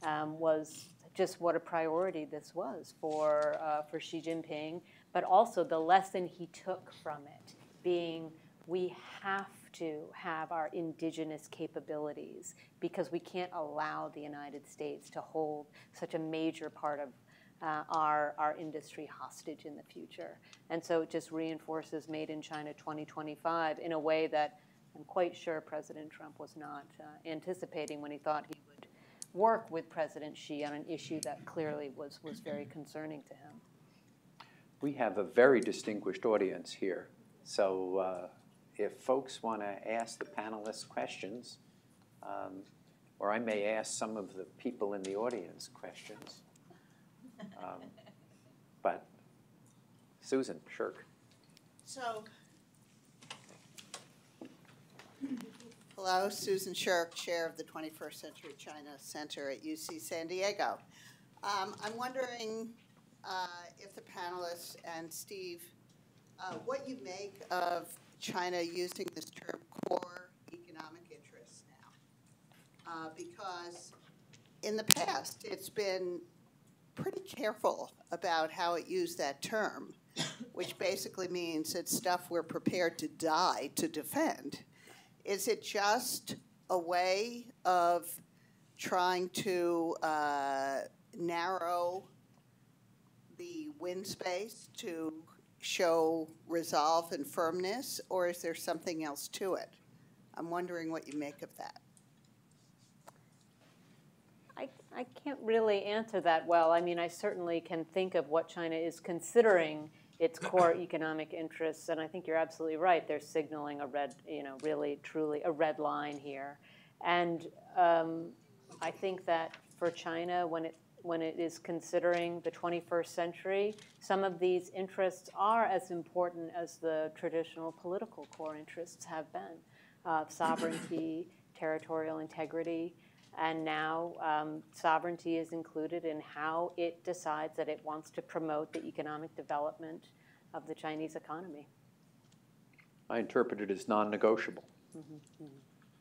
was just what a priority this was for Xi Jinping, but also the lesson he took from it being we have to have our indigenous capabilities because we can't allow the United States to hold such a major part our industry hostage in the future. And so it just reinforces Made in China 2025 in a way that I'm quite sure President Trump was not anticipating when he thought he would work with President Xi on an issue that clearly was very concerning to him. We have a very distinguished audience here. So if folks want to ask the panelists questions, or I may ask some of the people in the audience questions. But Susan Shirk. So, hello, Susan Shirk, chair of the 21st Century China Center at UC San Diego. I'm wondering if the panelists and Steve, what you make of China using this term core economic interests now. Because in the past, it's been pretty careful about how it used that term, which basically means it's stuff we're prepared to die to defend. Is it just a way of trying to narrow the win space to show resolve and firmness, or is there something else to it? I'm wondering what you make of that. I can't really answer that well. I mean, I certainly can think of what China is considering its core economic interests, and I think you're absolutely right. They're signaling a red, really, truly a red line here. And I think that for China, when it is considering the 21st century, some of these interests are as important as the traditional political core interests have been. Sovereignty, territorial integrity, and now sovereignty is included in how it decides that it wants to promote the economic development of the Chinese economy. I interpret it as non-negotiable.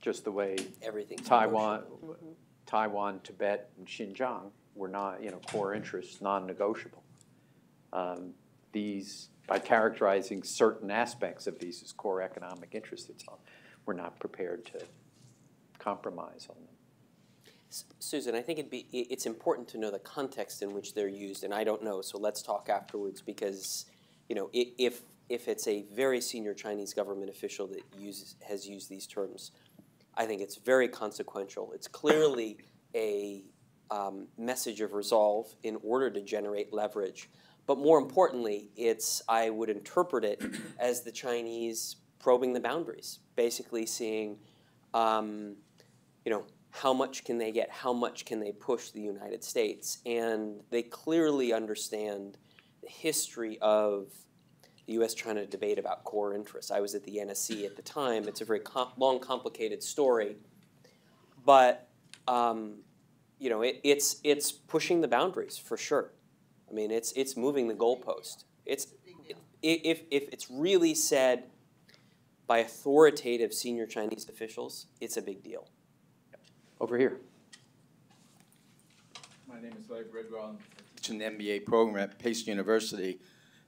Just the way Everything's Taiwan, Tibet, and Xinjiang were not, core interests, non-negotiable. These, by characterizing certain aspects of these as core economic interests, we're not prepared to compromise on them. Susan, I think it's important to know the context in which they're used, and I don't know, so let's talk afterwards, because if it's a very senior Chinese government official that has used these terms, I think it's very consequential. It's clearly a message of resolve in order to generate leverage, but more importantly, I would interpret it as the Chinese probing the boundaries, basically seeing, how much can they get? How much can they push the United States? And they clearly understand the history of the U.S. China debate about core interests. I was at the NSC at the time. It's a very long, complicated story. But, it's pushing the boundaries for sure. I mean, it's moving the goalpost. If it's really said by authoritative senior Chinese officials, it's a big deal. Over here. My name is Larry Bridwell. I teach an MBA program at Pace University,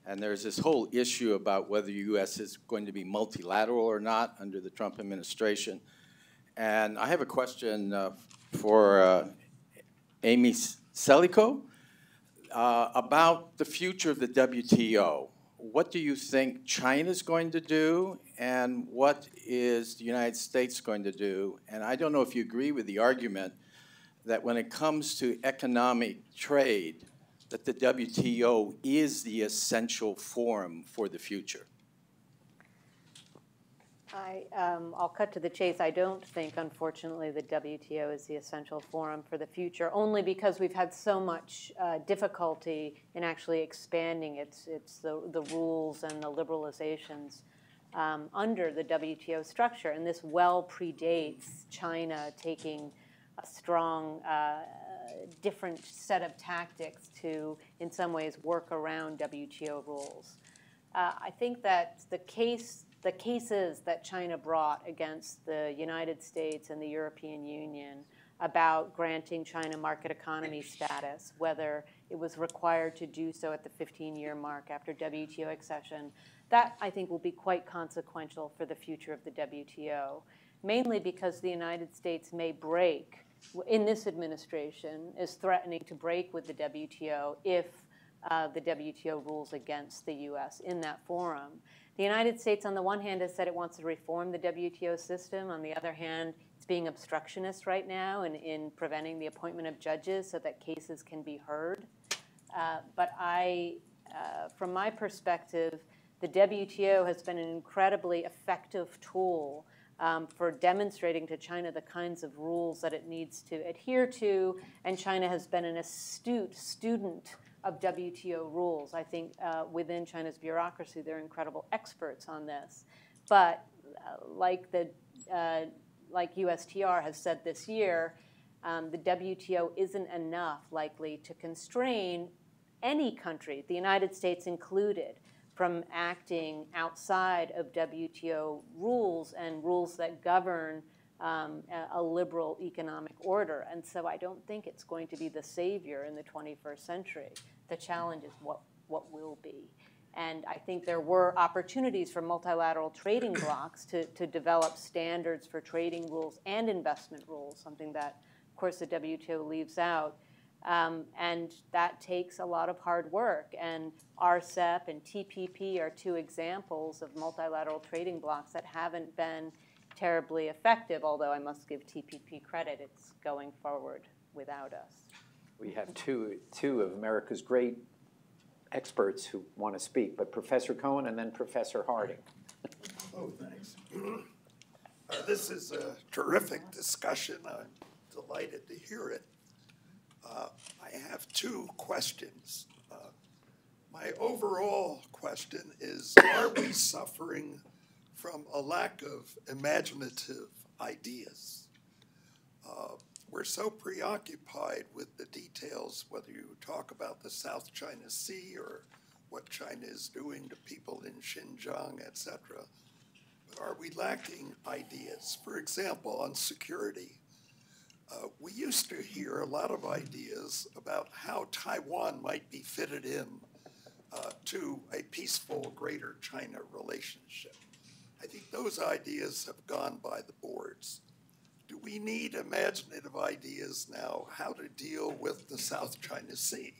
and there's this whole issue about whether the U.S. is going to be multilateral or not under the Trump administration. And I have a question for Amy Selico about the future of the WTO. What do you think China's going to do, and what is the United States going to do? And I don't know if you agree with the argument that when it comes to economic trade, that the WTO is the essential forum for the future. I'll cut to the chase. I don't think, unfortunately, the WTO is the essential forum for the future, only because we've had so much difficulty in actually expanding the rules and the liberalizations under the WTO structure. And this well predates China taking a strong, different set of tactics to, in some ways, work around WTO rules. I think that the cases that China brought against the United States and the European Union about granting China market economy status, whether it was required to do so at the 15-year mark after WTO accession, that I think will be quite consequential for the future of the WTO, mainly because the United States may break, in this administration, is threatening to break with the WTO if the WTO rules against the U.S. in that forum. The United States, on the one hand, has said it wants to reform the WTO system. On the other hand, it's being obstructionist right now in preventing the appointment of judges so that cases can be heard. But from my perspective, the WTO has been an incredibly effective tool for demonstrating to China the kinds of rules that it needs to adhere to, and China has been an astute student of WTO rules. I think within China's bureaucracy, they're incredible experts on this. But like USTR has said this year, the WTO isn't enough likely to constrain any country, the United States included, from acting outside of WTO rules and rules that govern a liberal economic order. And so I don't think it's going to be the savior in the 21st century. The challenge is what will be. And I think there were opportunities for multilateral trading blocs to develop standards for trading rules and investment rules, something that, of course, the WTO leaves out. And that takes a lot of hard work. And RCEP and TPP are two examples of multilateral trading blocs that haven't been terribly effective, although I must give TPP credit. It's going forward without us. We have two of America's great experts who want to speak, but Professor Cohen and then Professor Harding. Oh, thanks. This is a terrific discussion. I'm delighted to hear it. I have two questions. My overall question is, are we suffering from a lack of imaginative ideas? We're so preoccupied with the details, whether you talk about the South China Sea or what China is doing to people in Xinjiang, et cetera. But are we lacking ideas? For example, on security, we used to hear a lot of ideas about how Taiwan might be fitted in to a peaceful Greater China relationship. I think those ideas have gone by the boards. Do we need imaginative ideas now how to deal with the South China Sea?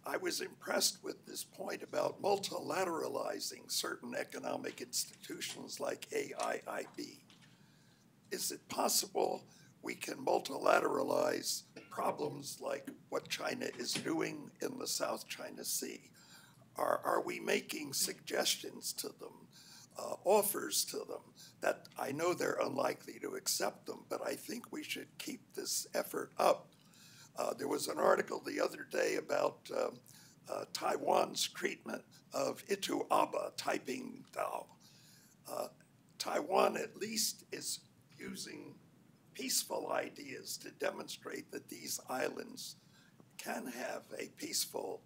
I was impressed with this point about multilateralizing certain economic institutions like AIIB. Is it possible we can multilateralize problems like what China is doing in the South China Sea? Are we making suggestions to them, offers to them that I know they're unlikely to accept them, but I think we should keep this effort up? There was an article the other day about Taiwan's treatment of Itu Aba, Taiping Dao. Taiwan at least is using peaceful ideas to demonstrate that these islands can have a peaceful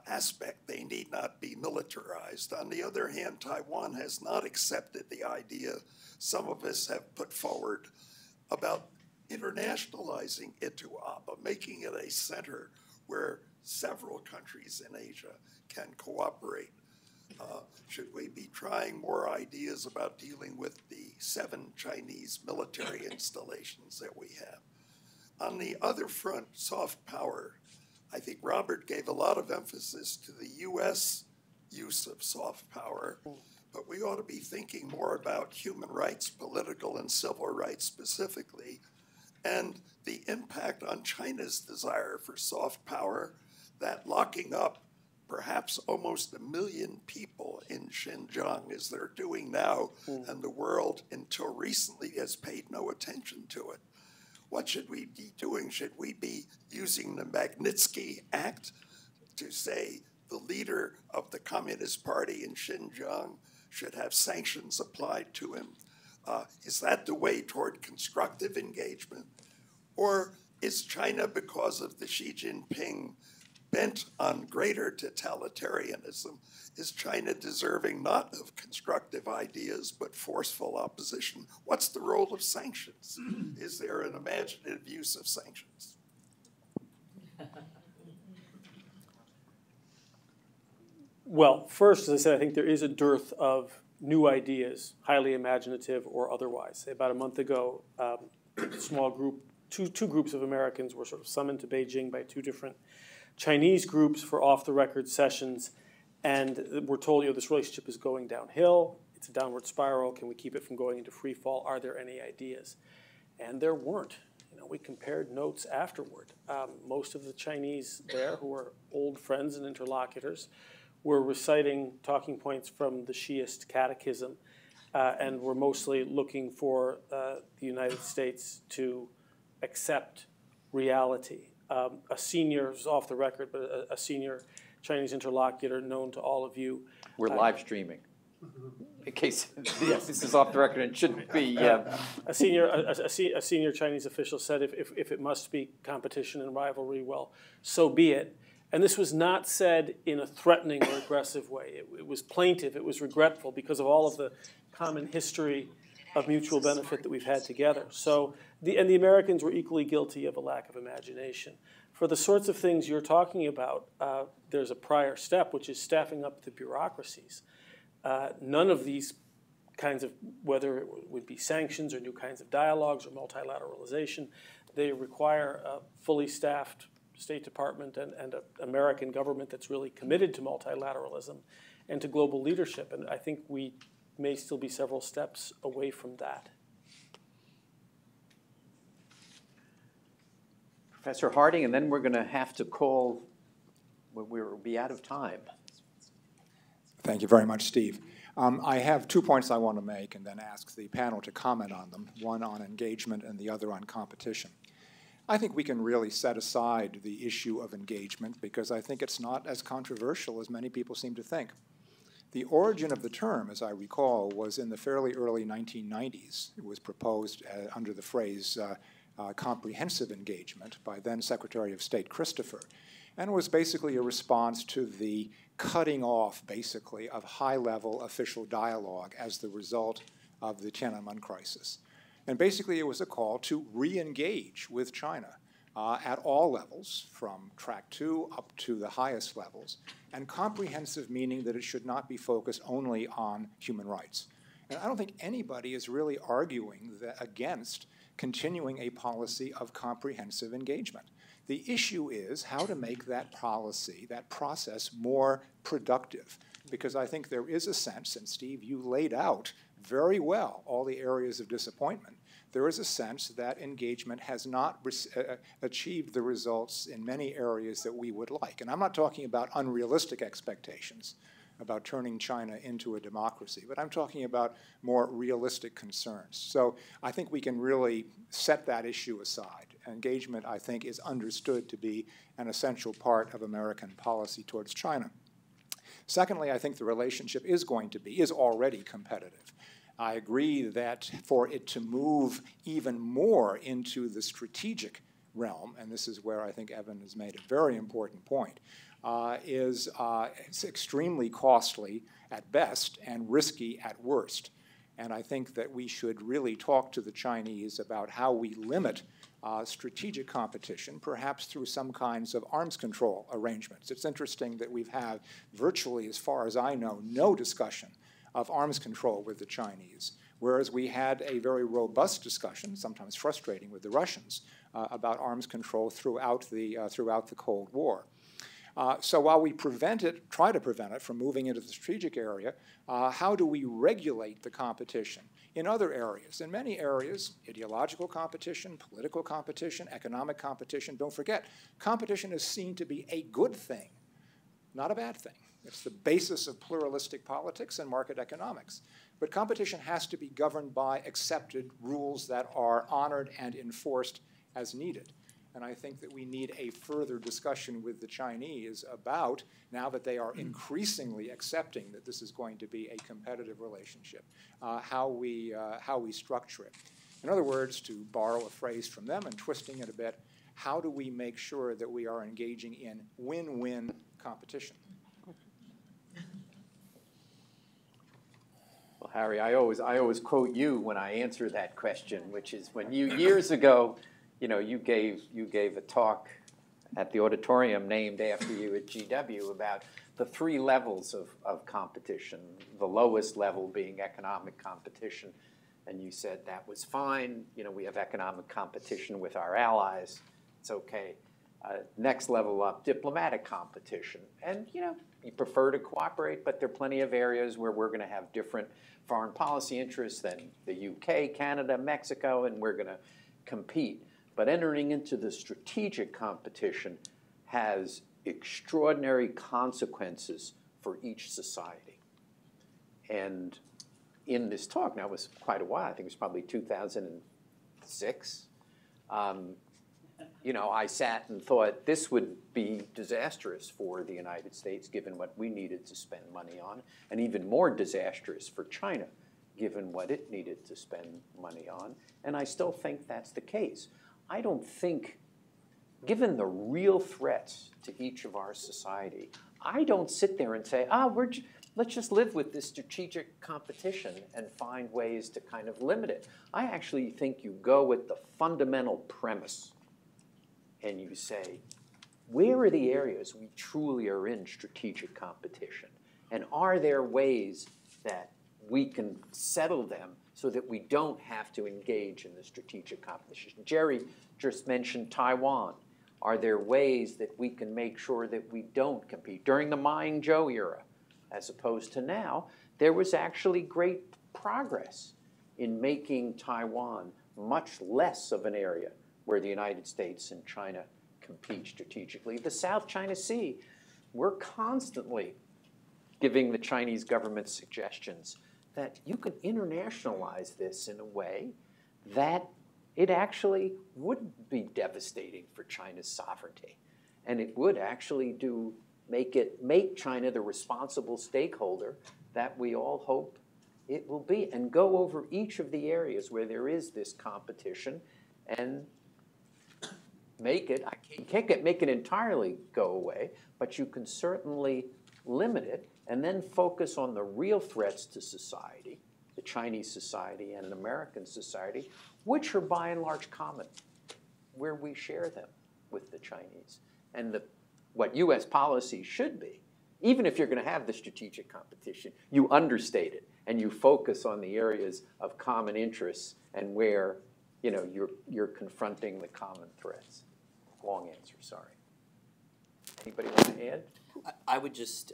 aspect. They need not be militarized. On the other hand, Taiwan has not accepted the idea some of us have put forward about internationalizing Itu Aba, making it a center where several countries in Asia can cooperate. Should we be trying more ideas about dealing with the 7 Chinese military installations that we have? On the other front, soft power, I think Robert gave a lot of emphasis to the U.S. use of soft power, but we ought to be thinking more about human rights, political and civil rights specifically, and the impact on China's desire for soft power, that locking up perhaps almost 1 million people in Xinjiang, as they're doing now, and the world until recently has paid no attention to it. What should we be doing? Should we be using the Magnitsky Act to say the leader of the Communist Party in Xinjiang should have sanctions applied to him? Is that the way toward constructive engagement? Or is China, because of the Xi Jinping bent on greater totalitarianism, is China deserving not of constructive ideas but forceful opposition? What's the role of sanctions? Is there an imaginative use of sanctions? Well, first, as I said, I think there is a dearth of new ideas, highly imaginative or otherwise. About a month ago, a small group, two groups of Americans were sort of summoned to Beijing by 2 different Chinese groups for off-the-record sessions, and we're told, this relationship is going downhill. It's a downward spiral. Can we keep it from going into free fall? Are there any ideas? And there weren't. We compared notes afterward. Most of the Chinese there, who were old friends and interlocutors, were reciting talking points from the Shiist Catechism, and were mostly looking for the United States to accept reality. A senior, off the record, but a senior Chinese interlocutor known to all of you. We're live streaming. In case this is off the record and shouldn't be. A senior Chinese official said, if it must be competition and rivalry, well, so be it. And this was not said in a threatening or aggressive way. It was plaintive. It was regretful because of all of the common history of mutual benefit that we've had together. So, and the Americans were equally guilty of a lack of imagination. For the sorts of things you're talking about, there's a prior step, which is staffing up the bureaucracies. None of these kinds of, whether it would be sanctions or new kinds of dialogues or multilateralization, they require a fully staffed State Department and an American government that's really committed to multilateralism and to global leadership. And I think we may still be several steps away from that. Professor Harding, and then we're going to have to call, we'll be out of time. Thank you very much, Steve. I have 2 points I want to make and then ask the panel to comment on them, one on engagement and the other on competition. I think we can really set aside the issue of engagement because I think it's not as controversial as many people seem to think. The origin of the term, as I recall, was in the fairly early 1990s. It was proposed under the phrase comprehensive engagement by then Secretary of State Christopher, and it was basically a response to the cutting off, basically, of high-level official dialogue as the result of the Tiananmen crisis. And basically, it was a call to re-engage with China at all levels, from track 2 up to the highest levels, and comprehensive meaning that it should not be focused only on human rights. And I don't think anybody is really arguing against continuing a policy of comprehensive engagement. The issue is how to make that policy, that process, more productive. Because I think there is a sense, and Steve, you laid out very well all the areas of disappointment, there is a sense that engagement has not achieved the results in many areas that we would like. And I'm not talking about unrealistic expectations about turning China into a democracy, but I'm talking about more realistic concerns. So I think we can really set that issue aside. Engagement, I think, is understood to be an essential part of American policy towards China. Secondly, I think the relationship is already competitive. I agree that for it to move even more into the strategic realm, and this is where I think Evan has made a very important point, it's extremely costly at best and risky at worst. And I think that we should really talk to the Chinese about how we limit strategic competition, perhaps through some kinds of arms control arrangements. It's interesting that we've had virtually, as far as I know, no discussion of arms control with the Chinese, whereas we had a very robust discussion, sometimes frustrating with the Russians, about arms control throughout the Cold War. So while we try to prevent it from moving into the strategic area, how do we regulate the competition in other areas? In many areas, ideological competition, political competition, economic competition. Don't forget, competition is seen to be a good thing, not a bad thing. It's the basis of pluralistic politics and market economics. But competition has to be governed by accepted rules that are honored and enforced as needed. And I think that we need a further discussion with the Chinese about, now that they are increasingly accepting that this is going to be a competitive relationship, how we structure it. In other words, to borrow a phrase from them and twisting it a bit, how do we make sure that we are engaging in win-win competition? Well, Harry, I always quote you when I answer that question, which is when you, years ago, you gave a talk at the auditorium named after you at GW about the 3 levels of competition, the lowest level being economic competition. And you said that was fine. We have economic competition with our allies. It's okay. next level up, diplomatic competition. And, you know, you prefer to cooperate, but there are plenty of areas where we're going to have different foreign policy interests than the UK, Canada, Mexico, and we're going to compete. But entering into the strategic competition has extraordinary consequences for each society. And in this talk, now it was quite a while, I think it was probably 2006, you know, I sat and thought this would be disastrous for the United States, given what we needed to spend money on, and even more disastrous for China, given what it needed to spend money on. And I still think that's the case. I don't think, given the real threats to each of our society, I don't sit there and say, let's just live with this strategic competition and find ways to kind of limit it. I actually think you go with the fundamental premise and you say, where are the areas we truly are in strategic competition? And are there ways that we can settle them so that we don't have to engage in the strategic competition? Jerry just mentioned Taiwan. Are there ways that we can make sure that we don't compete? During the Ma Ying-jeou era, as opposed to now, there was actually great progress in making Taiwan much less of an area where the United States and China compete strategically. The South China Sea, we're constantly giving the Chinese government suggestions that you can internationalize this in a way that it actually wouldn't be devastating for China's sovereignty. And it would actually make China the responsible stakeholder that we all hope it will be, and go over each of the areas where there is this competition and make it, you can't make it entirely go away, but you can certainly limit it and then focus on the real threats to society, the Chinese society and American society, which are by and large common, where we share them with the Chinese. And what U.S. policy should be, even if you're going to have the strategic competition, you understate it and you focus on the areas of common interests and where, you know, you're confronting the common threats. Long answer, sorry. Anybody want to add? I would just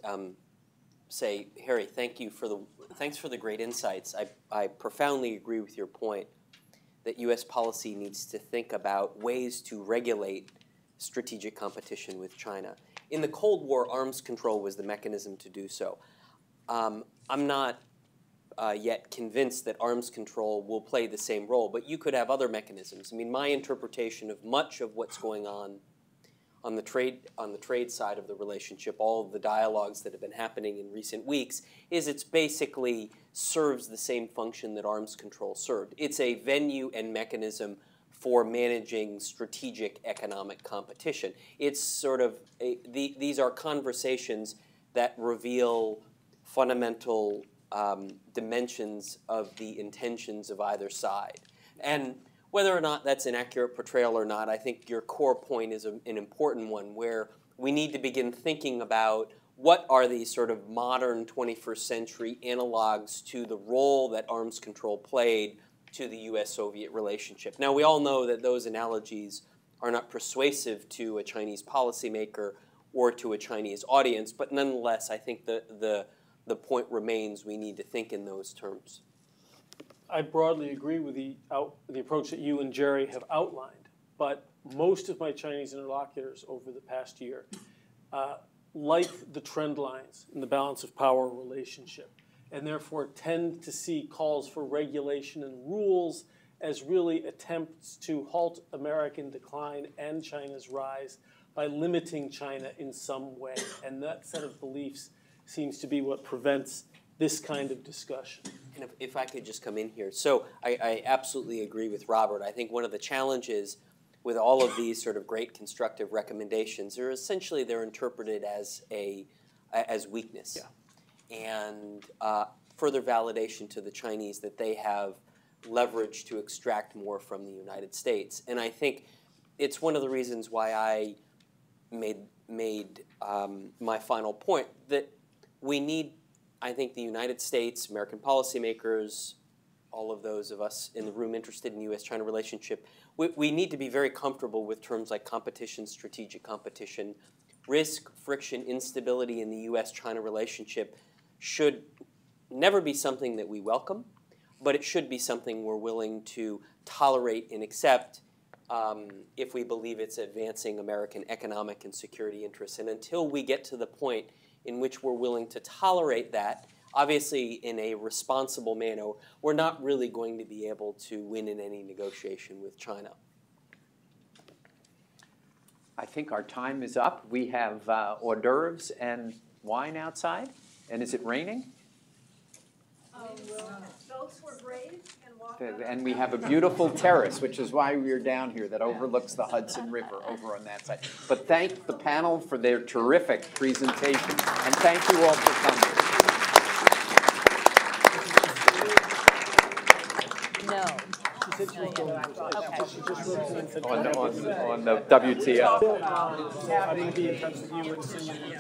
say, Harry, thanks for the great insights. I profoundly agree with your point that U.S. policy needs to think about ways to regulate strategic competition with China. In the Cold War, arms control was the mechanism to do so. I'm not yet convinced that arms control will play the same role, but you could have other mechanisms. I mean, my interpretation of much of what's going on the trade side of the relationship, all of the dialogues that have been happening in recent weeks, is it's basically serves the same function that arms control served. It's a venue and mechanism for managing strategic economic competition. It's sort of these are conversations that reveal fundamental dimensions of the intentions of either side. And whether or not that's an accurate portrayal or not, I think your core point is an important one, where we need to begin thinking about what are these sort of modern 21st century analogs to the role that arms control played to the U.S.-Soviet relationship. Now, we all know that those analogies are not persuasive to a Chinese policymaker or to a Chinese audience, but nonetheless, I think the point remains we need to think in those terms. I broadly agree with the approach that you and Jerry have outlined, but most of my Chinese interlocutors over the past year like the trend lines in the balance of power relationship, and therefore tend to see calls for regulation and rules as really attempts to halt American decline and China's rise by limiting China in some way. And that set of beliefs seems to be what prevents this kind of discussion. And if I could just come in here. So I absolutely agree with Robert. I think one of the challenges with all of these sort of great constructive recommendations are essentially they're interpreted as weakness. Yeah. And further validation to the Chinese that they have leverage to extract more from the United States. And I think it's one of the reasons why I made my final point that we need, I think, the United States, American policymakers, all of those of us in the room interested in U.S. China relationship, we need to be very comfortable with terms like competition, strategic competition. Risk, friction, instability in the U.S. China relationship should never be something that we welcome, but it should be something we're willing to tolerate and accept if we believe it's advancing American economic and security interests. And until we get to the point in which we're willing to tolerate that, obviously in a responsible manner, we're not really going to be able to win in any negotiation with China. I think our time is up. We have hors d'oeuvres and wine outside. And is it raining? Folks were brave and walked up. And we have a beautiful terrace, which is why we are down here, that overlooks the Hudson River over on that side. But thank the panel for their terrific presentation, and thank you all for coming. No. On the WTO. I'm going to be in touch with you and send you